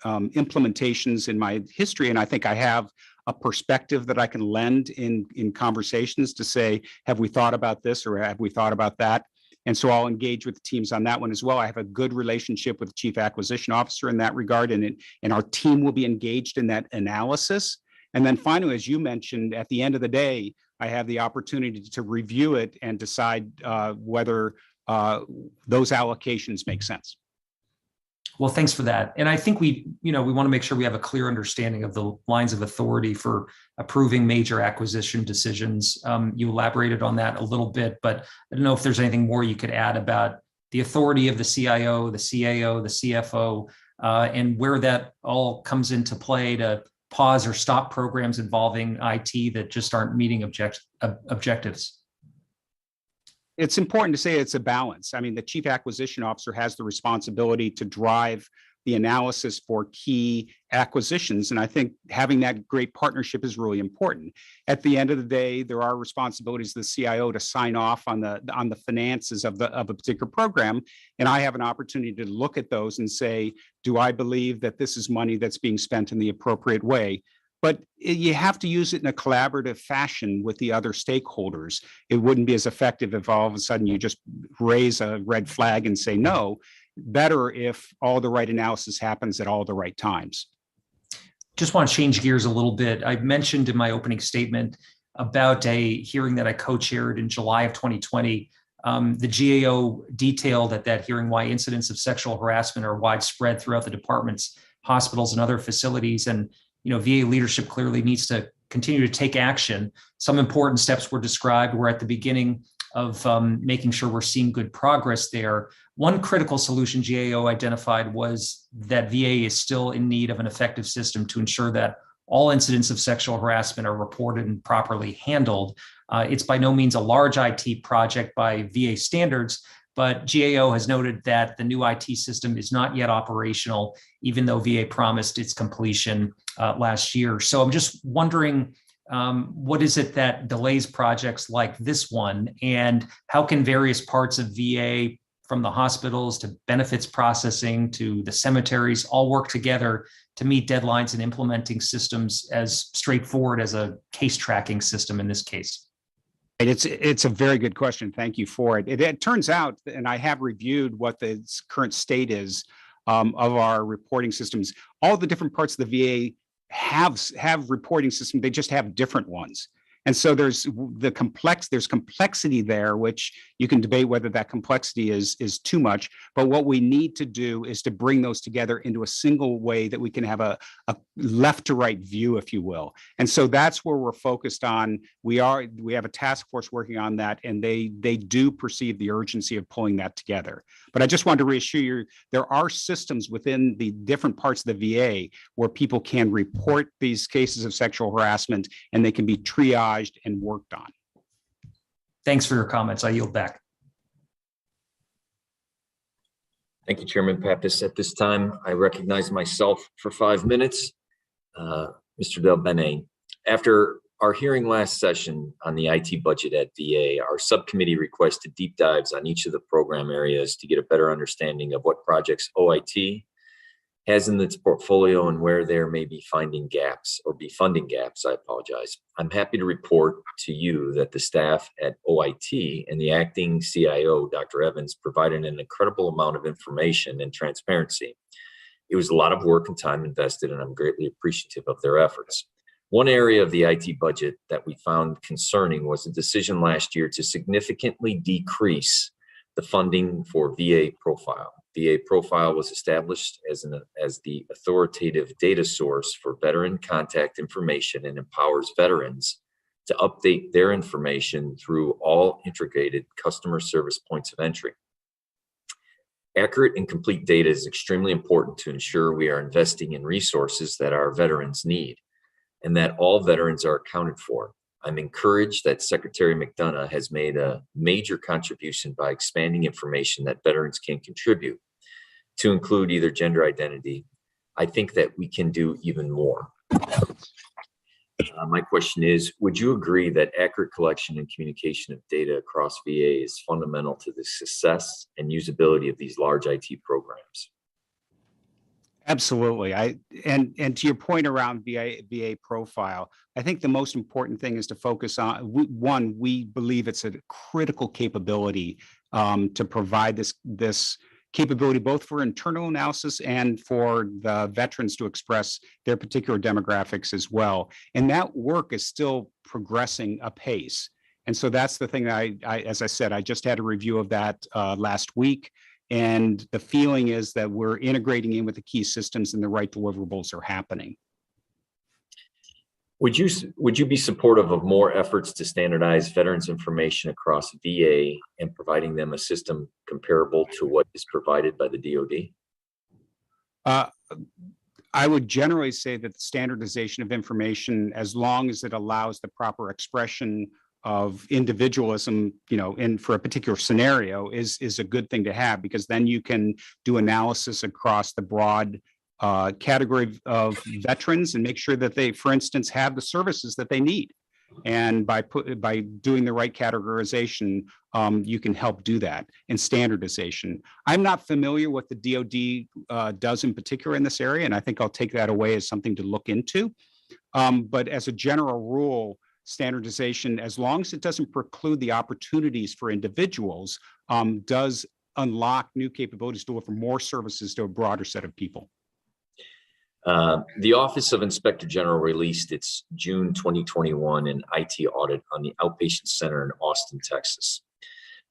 implementations in my history, and I think I have a perspective that I can lend in conversations to say, have we thought about this or have we thought about that? And so I'll engage with the teams on that one as well. I have a good relationship with the chief acquisition officer in that regard, and our team will be engaged in that analysis. And then finally, as you mentioned, at the end of the day, I have the opportunity to review it and decide whether those allocations make sense. Well, thanks for that. And I think we want to make sure we have a clear understanding of the lines of authority for approving major acquisition decisions. You elaborated on that a little bit, but I don't know if there's anything more you could add about the authority of the CIO, the CAO, the CFO, and where that all comes into play to pause or stop programs involving IT that just aren't meeting objectives. It's important to say it's a balance. I mean, the chief acquisition officer has the responsibility to drive the analysis for key acquisitions. And I think having that great partnership is really important. At the end of the day, there are responsibilities of the CIO to sign off on the finances of a particular program. And I have an opportunity to look at those and say, do I believe that this is money that's being spent in the appropriate way? But you have to use it in a collaborative fashion with the other stakeholders. It wouldn't be as effective if all of a sudden you just raise a red flag and say no. Better if all the right analysis happens at all the right times. Just want to change gears a little bit. I mentioned in my opening statement about a hearing that I co-chaired in July of 2020. The GAO detailed at that hearing why incidents of sexual harassment are widespread throughout the department's hospitals and other facilities. And VA leadership clearly needs to continue to take action. Some important steps were described. We're at the beginning of making sure we're seeing good progress there. One critical solution GAO identified was that VA is still in need of an effective system to ensure that all incidents of sexual harassment are reported and properly handled. It's by no means a large IT project by VA standards, but GAO has noted that the new IT system is not yet operational, even though VA promised its completion last year. So I'm just wondering, what is it that delays projects like this one, and how can various parts of VA, from the hospitals to benefits processing to the cemeteries, all work together to meet deadlines and implementing systems as straightforward as a case tracking system in this case? It's a very good question. Thank you for it. It turns out, and I have reviewed what the current state is of our reporting systems. All the different parts of the VA have reporting systems. They just have different ones. And so there's complexity there, which you can debate whether that complexity is too much. But what we need to do is to bring those together into a single way that we can have a left to right view, if you will. And so that's where we're focused on. We have a task force working on that, and they do perceive the urgency of pulling that together. But I just wanted to reassure you, there are systems within the different parts of the VA where people can report these cases of sexual harassment, and they can be triaged and worked on. Thanks for your comments. I yield back. Thank you, Chairman Pappas. At this time, I recognize myself for 5 minutes. Mr. Del Bene, after our hearing last session on the IT budget at VA, our subcommittee requested deep dives on each of the program areas to get a better understanding of what projects OIT has in its portfolio and where there may be funding gaps. I apologize. I'm happy to report to you that the staff at OIT and the acting CIO, Dr. Evans, provided an incredible amount of information and transparency. It was a lot of work and time invested, and I'm greatly appreciative of their efforts. One area of the IT budget that we found concerning was a decision last year to significantly decrease the funding for VA Profile. VA Profile was established as the authoritative data source for veteran contact information and empowers veterans to update their information through all integrated customer service points of entry. Accurate and complete data is extremely important to ensure we are investing in resources that our veterans need and that all veterans are accounted for. I'm encouraged that Secretary McDonough has made a major contribution by expanding information that veterans can contribute to include either gender identity. I think that we can do even more. My question is, would you agree that accurate collection and communication of data across VA is fundamental to the success and usability of these large IT programs? Absolutely. And to your point around VA Profile, I think the most important thing is to focus on one. We believe it's a critical capability to provide this capability both for internal analysis and for the veterans to express their particular demographics as well. And that work is still progressing apace. And so that's the thing that as I said, I just had a review of that last week. And the feeling is that we're integrating in with the key systems and the right deliverables are happening. Would you be supportive of more efforts to standardize veterans information across VA and providing them a system comparable to what is provided by the DoD? I would generally say that the standardization of information, as long as it allows the proper expression of individualism, for a particular scenario, is a good thing to have, because then you can do analysis across the broad category of veterans and make sure that they, for instance, have the services that they need. And by doing the right categorization, you can help do that, and standardization. I'm not familiar what the DoD does in particular in this area, and I think I'll take that away as something to look into. But as a general rule, standardization, as long as it doesn't preclude the opportunities for individuals, does unlock new capabilities to deliver more services to a broader set of people. The Office of Inspector General released its June 2021 IT audit on the outpatient center in Austin, Texas.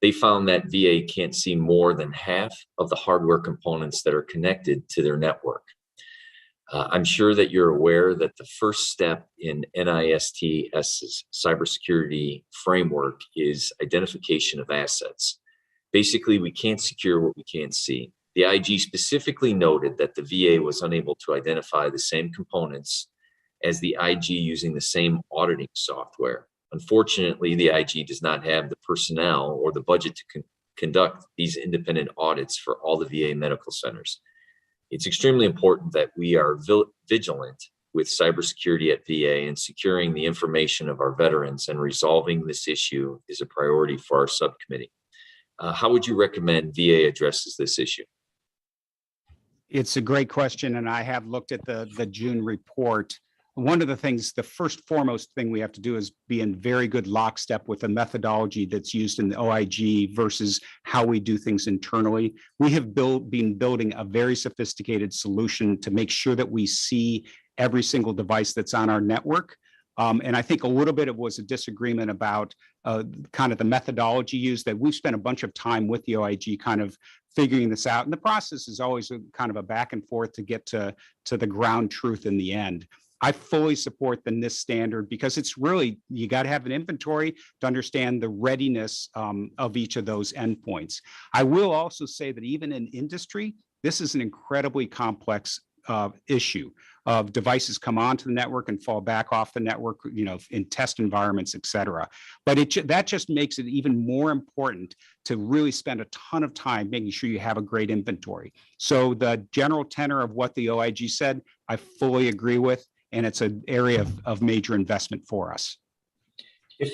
They found that VA can't see more than half of the hardware components that are connected to their network. I'm sure that you're aware that the first step in NIST's cybersecurity framework is identification of assets. Basically, we can't secure what we can't see. The IG specifically noted that the VA was unable to identify the same components as the IG using the same auditing software. Unfortunately, the IG does not have the personnel or the budget to conduct these independent audits for all the VA medical centers. It's extremely important that we are vigilant with cybersecurity at VA, and securing the information of our veterans and resolving this issue is a priority for our subcommittee. How would you recommend VA addresses this issue? It's a great question, and I have looked at the June report. One of the things, the foremost thing we have to do is be in very good lockstep with the methodology that's used in the OIG versus how we do things internally. We have been building a very sophisticated solution to make sure that we see every single device that's on our network. And I think a little bit it was a disagreement about kind of the methodology used, that we've spent a bunch of time with the OIG kind of figuring this out. And the process is always kind of a back and forth to get to the ground truth in the end. I fully support the NIST standard, because it's really, you got to have an inventory to understand the readiness of each of those endpoints. I will also say that even in industry, this is an incredibly complex issue. of devices come onto the network and fall back off the network, in test environments, et cetera. But that just makes it even more important to really spend a ton of time making sure you have a great inventory. So the general tenor of what the OIG said, I fully agree with, and it's an area of major investment for us. If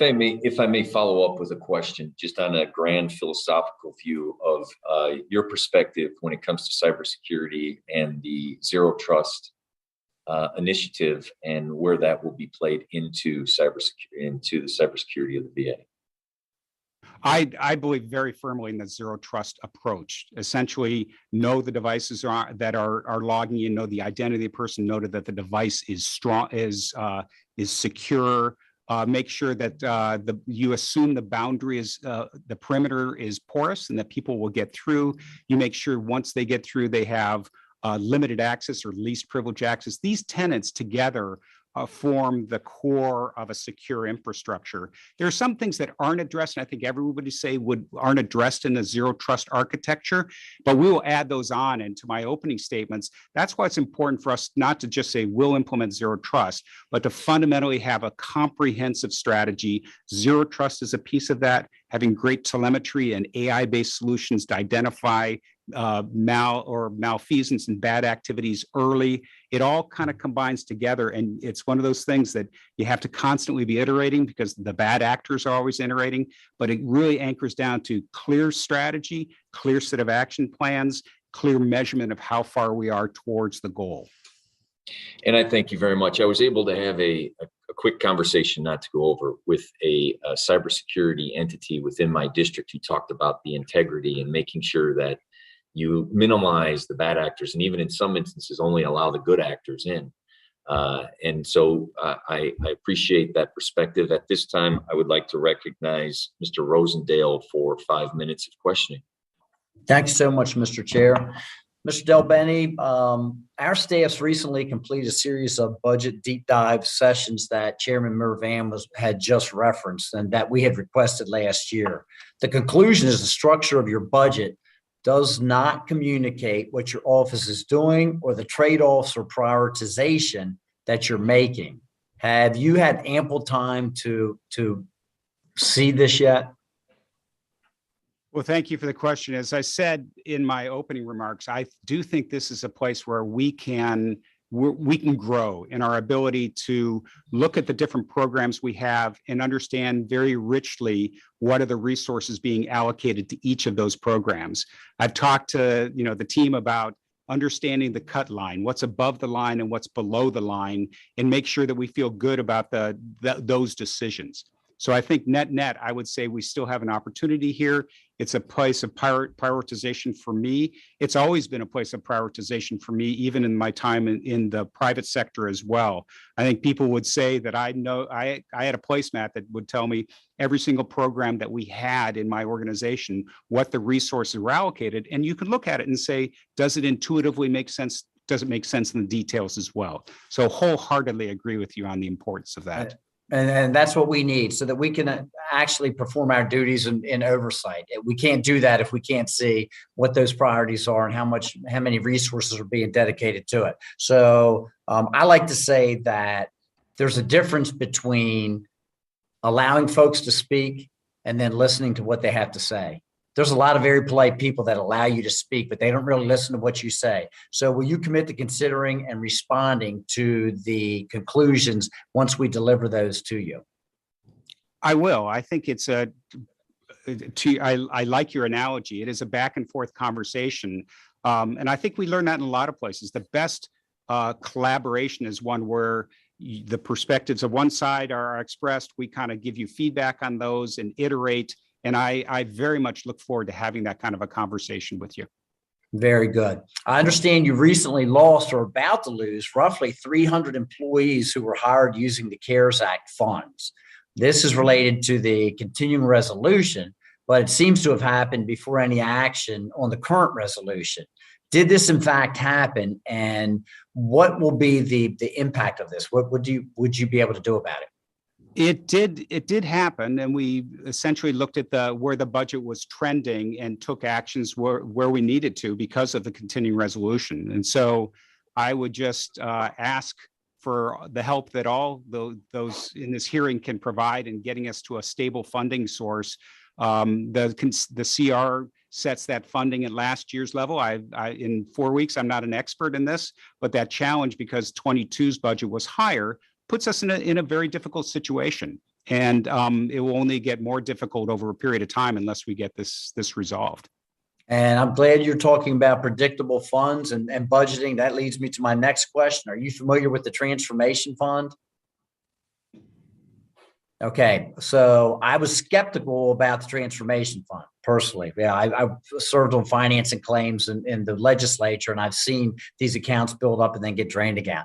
I may follow up with a question, just on a grand philosophical view of your perspective when it comes to cybersecurity and the zero trust initiative, and where that will be played into the cybersecurity of the VA. I believe very firmly in the zero trust approach. Essentially, know the devices that are logging in, know the identity of the person, know that the device is strong, is secure. Make sure that you assume the boundary is the perimeter is porous and that people will get through. You make sure once they get through, they have limited access or least privilege access. These tenets together form the core of a secure infrastructure. There are some things that aren't addressed, and I think everybody aren't addressed in the zero trust architecture, but we will add those on into my opening statements. That's why it's important for us not to just say we'll implement zero trust, but to fundamentally have a comprehensive strategy. Zero trust is a piece of that, having great telemetry and AI-based solutions to identify malfeasance and bad activities early. It all kind of combines together, and it's one of those things that you have to constantly be iterating because the bad actors are always iterating, but it really anchors down to clear strategy, clear set of action plans, clear measurement of how far we are towards the goal. And I thank you very much. I was able to have a quick conversation, not to go over, with a cybersecurity entity within my district who talked about the integrity and making sure that you minimize the bad actors, and even in some instances only allow the good actors in. And so I appreciate that perspective. At this time, I would like to recognize Mr. Rosendale for 5 minutes of questioning. Thanks so much, Mr. Chair. Mr. Del Bene, our staff's recently completed a series of budget deep dive sessions that Chairman Mervan had just referenced and that we had requested last year. The conclusion is the structure of your budget does not communicate what your office is doing or the trade-offs or prioritization that you're making. Have you had ample time to see this yet? Well, thank you for the question. As I said in my opening remarks, I do think this is a place where we can grow in our ability to look at the different programs we have and understand very richly what are the resources being allocated to each of those programs. I've talked to the team about understanding the cut line, what's above the line and what's below the line, and make sure that we feel good about those decisions. So I think net, I would say we still have an opportunity here. It's a place of prioritization for me. It's always been a place of prioritization for me, even in my time in the private sector as well. I think people would say that I had a placemat that would tell me every single program that we had in my organization, what the resources were allocated. And you can look at it and say, does it intuitively make sense? Does it make sense in the details as well? So wholeheartedly agree with you on the importance of that. And that's what we need so that we can actually perform our duties in oversight. We can't do that if we can't see what those priorities are and how many resources are being dedicated to it. So I like to say that there's a difference between allowing folks to speak and then listening to what they have to say. There's a lot of very polite people that allow you to speak, but they don't really listen to what you say. So will you commit to considering and responding to the conclusions once we deliver those to you? I will. I think it's I like your analogy. It is a back and forth conversation. And I think we learn that in a lot of places. The best collaboration is one where the perspectives of one side are expressed. We kind of give you feedback on those and iterate. And I very much look forward to having that kind of a conversation with you. Very good. I understand you recently lost or about to lose roughly 300 employees who were hired using the CARES Act funds. This is related to the continuing resolution, but it seems to have happened before any action on the current resolution. Did this in fact happen, and what will be the impact of this? What would you be able to do about it? It did happen, and we essentially looked at where the budget was trending and took actions where we needed to because of the continuing resolution. And so I would just ask for the help that all those in this hearing can provide in getting us to a stable funding source. The CR sets that funding at last year's level. In 4 weeks, I'm not an expert in this, but that challenge, because 22's budget was higher, puts us in a very difficult situation. And it will only get more difficult over a period of time unless we get this resolved. And I'm glad you're talking about predictable funds and budgeting. That leads me to my next question. Are you familiar with the transformation fund? Okay, so I was skeptical about the transformation fund personally. Yeah, I served on finance and claims in the legislature, and I've seen these accounts build up and then get drained again.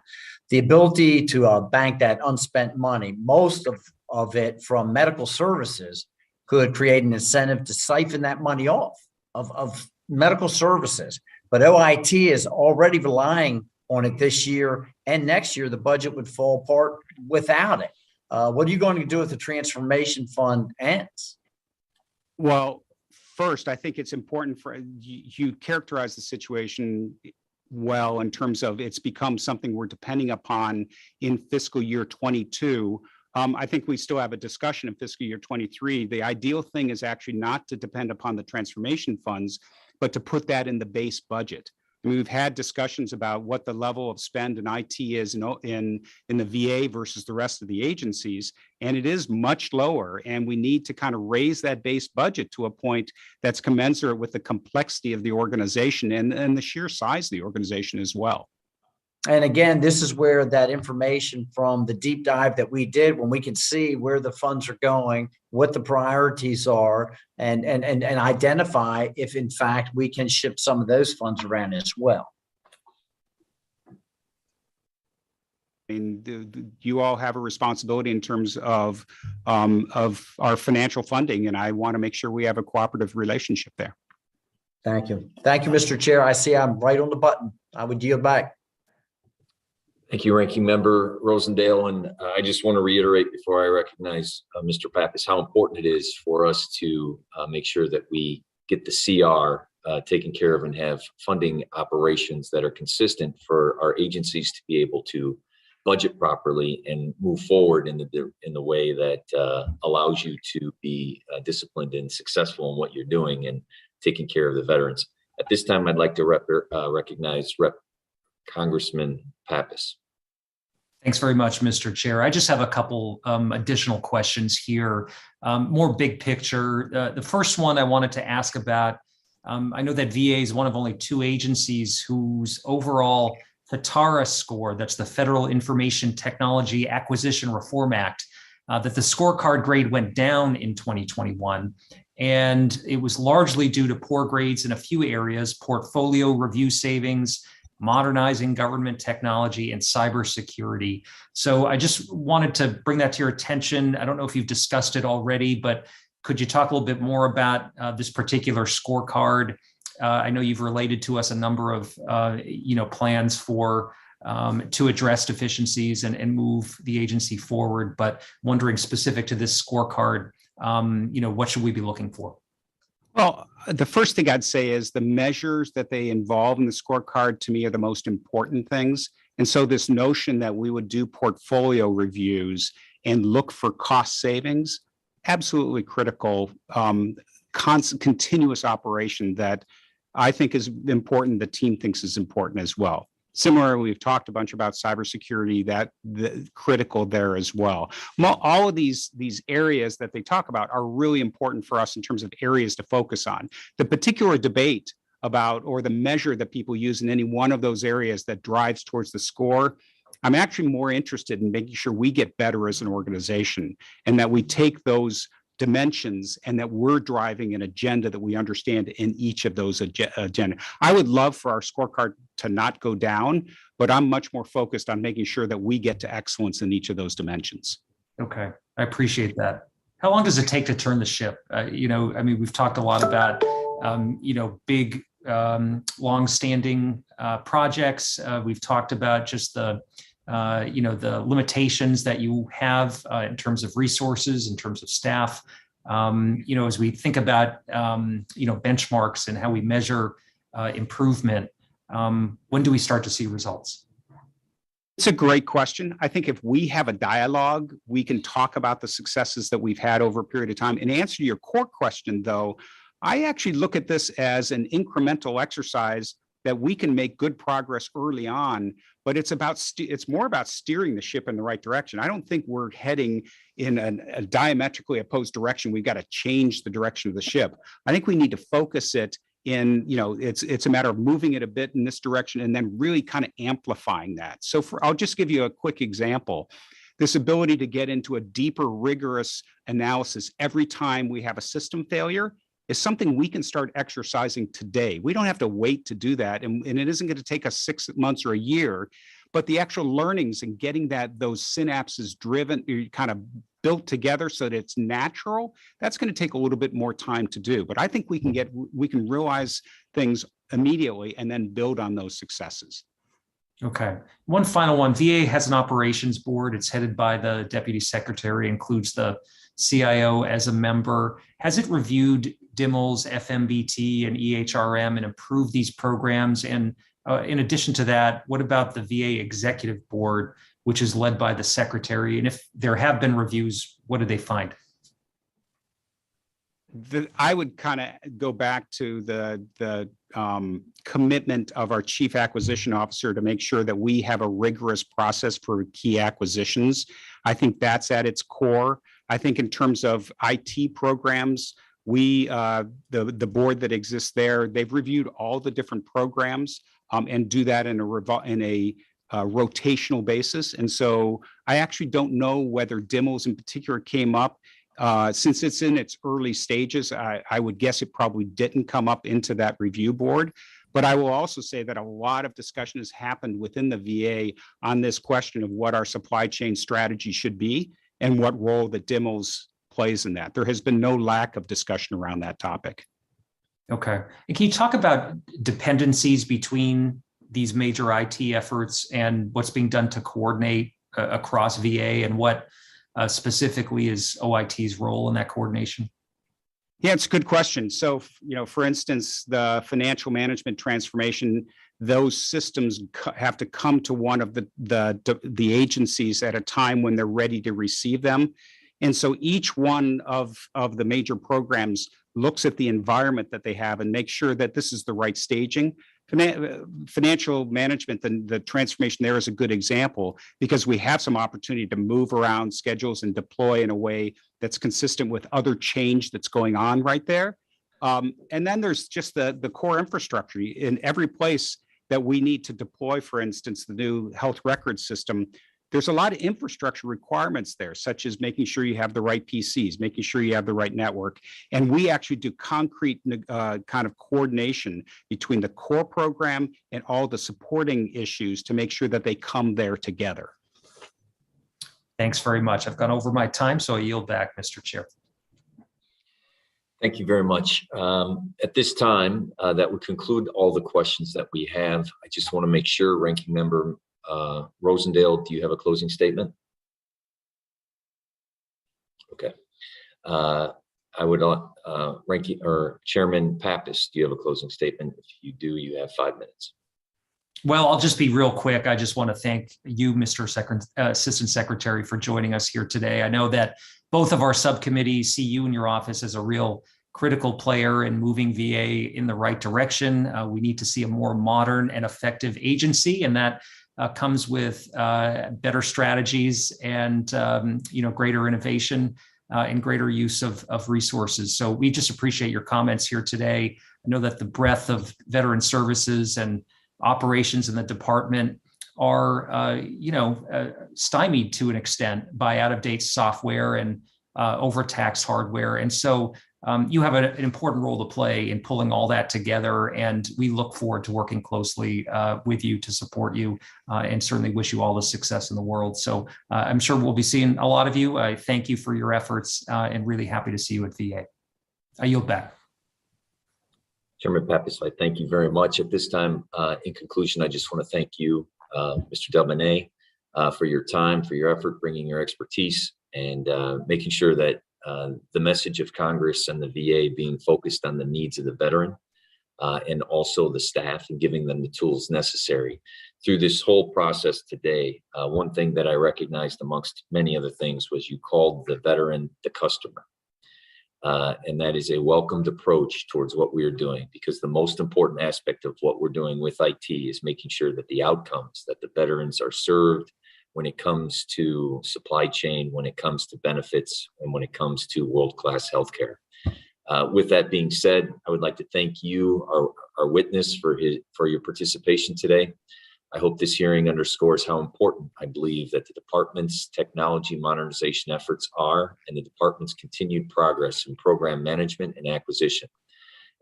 The ability to bank that unspent money, most of it from medical services, could create an incentive to siphon that money off of medical services. But OIT is already relying on it this year, and next year the budget would fall apart without it. What are you going to do if the transformation fund ends? Well, first, I think it's important for you characterize the situation well in terms of it's become something we're depending upon in fiscal year 22. I think we still have a discussion in fiscal year 23. The ideal thing is actually not to depend upon the transformation funds, but to put that in the base budget. I mean, we've had discussions about what the level of spend in IT is in the VA versus the rest of the agencies, and it is much lower. And we need to kind of raise that base budget to a point that's commensurate with the complexity of the organization and the sheer size of the organization as well. And again, this is where that information from the deep dive that we did, when we can see where the funds are going, what the priorities are, and identify if in fact we can shift some of those funds around as well. I mean, you all have a responsibility in terms of our financial funding, and I want to make sure we have a cooperative relationship there. Thank you. Thank you, Mr. Chair. I see I'm right on the button. I would yield back. Thank you, Ranking Member Rosendale. And I just want to reiterate before I recognize Mr. Pappas how important it is for us to make sure that we get the CR taken care of and have funding operations that are consistent for our agencies to be able to budget properly and move forward in the way that allows you to be disciplined and successful in what you're doing and taking care of the veterans. At this time, I'd like to recognize Congressman Pappas. Thanks very much, Mr. Chair. I just have a couple additional questions here, more big picture. The first one I wanted to ask about, I know that VA is one of only 2 agencies whose overall FITARA score, that's the Federal Information Technology Acquisition Reform Act, that the scorecard grade went down in 2021. And it was largely due to poor grades in a few areas: portfolio review savings, modernizing government technology, and cybersecurity. So I just wanted to bring that to your attention. I don't know if you've discussed it already, but could you talk a little bit more about this particular scorecard? I know you've related to us a number of plans for to address deficiencies and move the agency forward, but wondering specific to this scorecard, what should we be looking for? Well, the first thing I'd say is the measures that they involve in the scorecard to me are the most important things. And so this notion that we would do portfolio reviews and look for cost savings, absolutely critical, constant, continuous operation that I think is important, the team thinks is important as well. Similarly, we've talked a bunch about cybersecurity, that critical there as well. All of these areas that they talk about are really important for us in terms of areas to focus on. The particular debate about, or the measure that people use in any one of those areas that drives towards the score, I'm actually more interested in making sure we get better as an organization and that we take those dimensions and that we're driving an agenda that we understand in each of those agenda. I would love for our scorecard to not go down, but I'm much more focused on making sure that we get to excellence in each of those dimensions. Okay, I appreciate that. How long does it take to turn the ship? We've talked a lot about, big, long-standing projects. We've talked about just the limitations that you have in terms of resources, in terms of staff. As we think about, benchmarks and how we measure improvement, When do we start to see results? It's a great question. I think if we have a dialogue, we can talk about the successes that we've had over a period of time. In answer to your core question, though, I actually look at this as an incremental exercise that we can make good progress early on, but it's more about steering the ship in the right direction. I don't think we're heading in a diametrically opposed direction. We've got to change the direction of the ship. I think we need to focus it in, it's a matter of moving it a bit in this direction and then really kind of amplifying that. So I'll just give you a quick example. This ability to get into a deeper, rigorous analysis every time we have a system failure is something we can start exercising today. We don't have to wait to do that. And it isn't going to take us 6 months or a year, but the actual learnings and getting those synapses driven, kind of built together so that it's natural, that's going to take a little bit more time to do. But I think we can realize things immediately and then build on those successes. Okay. One final one. VA has an operations board. It's headed by the deputy secretary, includes the CIO as a member. Has it reviewed DIMLS, FMBT, and EHRM and improved these programs? And in addition to that, what about the VA executive board, which is led by the secretary? And if there have been reviews, what did they find? I would kind of go back to the commitment of our chief acquisition officer to make sure that we have a rigorous process for key acquisitions. I think that's at its core. I think in terms of IT programs, the board that exists there, they've reviewed all the different programs and do that in a rotational basis. And so I actually don't know whether DIMLS in particular came up. Since it's in its early stages, I would guess it probably didn't come up into that review board. But I will also say that a lot of discussion has happened within the VA on this question of what our supply chain strategy should be and what role that DIMLS plays in that. There has been no lack of discussion around that topic. Okay. And can you talk about dependencies between these major IT efforts and what's being done to coordinate across VA, and what specifically is OIT's role in that coordination? Yeah, it's a good question. So, for instance, the financial management transformation, those systems have to come to one of the agencies at a time when they're ready to receive them. And so each one of the major programs looks at the environment that they have and makes sure that this is the right staging. Financial management, the transformation there is a good example because we have some opportunity to move around schedules and deploy in a way that's consistent with other change that's going on right there. And then there's just the core infrastructure in every place that we need to deploy, for instance, the new health record system. There's a lot of infrastructure requirements there, such as making sure you have the right PCs, making sure you have the right network. And we actually do concrete kind of coordination between the core program and all the supporting issues to make sure that they come there together. Thanks very much. I've gone over my time, so I yield back, Mr. Chair. Thank you very much. At this time, that would conclude all the questions that we have. I just want to make sure, Ranking Member Rosendale, do you have a closing statement? Okay. I would Chairman Pappas, do you have a closing statement? If you do, you have 5 minutes. Well, I'll just be real quick. I just want to thank you, Mr. Assistant Secretary, for joining us here today. I know that both of our subcommittees see you in your office as a real critical player in moving VA in the right direction. We need to see a more modern and effective agency, and that comes with better strategies and greater innovation and greater use of resources. So we just appreciate your comments here today. I know that the breadth of veteran services and operations in the department are stymied to an extent by out-of-date software and overtaxed hardware. And so you have an important role to play in pulling all that together. And we look forward to working closely with you to support you and certainly wish you all the success in the world. So I'm sure we'll be seeing a lot of you. I thank you for your efforts and really happy to see you at VA. I yield back. Chairman Pappas, I thank you very much. At this time, in conclusion, I just want to thank you, Mr. Delbene, for your time, for your effort, bringing your expertise, and making sure that the message of Congress and the VA being focused on the needs of the veteran and also the staff, and giving them the tools necessary. Through this whole process today, one thing that I recognized amongst many other things was you called the veteran the customer. And that is a welcomed approach towards what we are doing, because the most important aspect of what we're doing with IT is making sure that the outcomes, that the veterans are served when it comes to supply chain, when it comes to benefits, and when it comes to world-class healthcare. With that being said, I would like to thank you, our witness, for your participation today. I hope this hearing underscores how important I believe that the department's technology modernization efforts are, and the department's continued progress in program management and acquisition,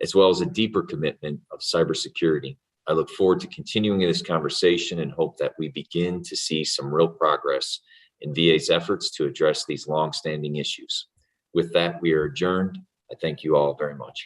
as well as a deeper commitment of cybersecurity. I look forward to continuing this conversation and hope that we begin to see some real progress in VA's efforts to address these longstanding issues. With that, we are adjourned. I thank you all very much.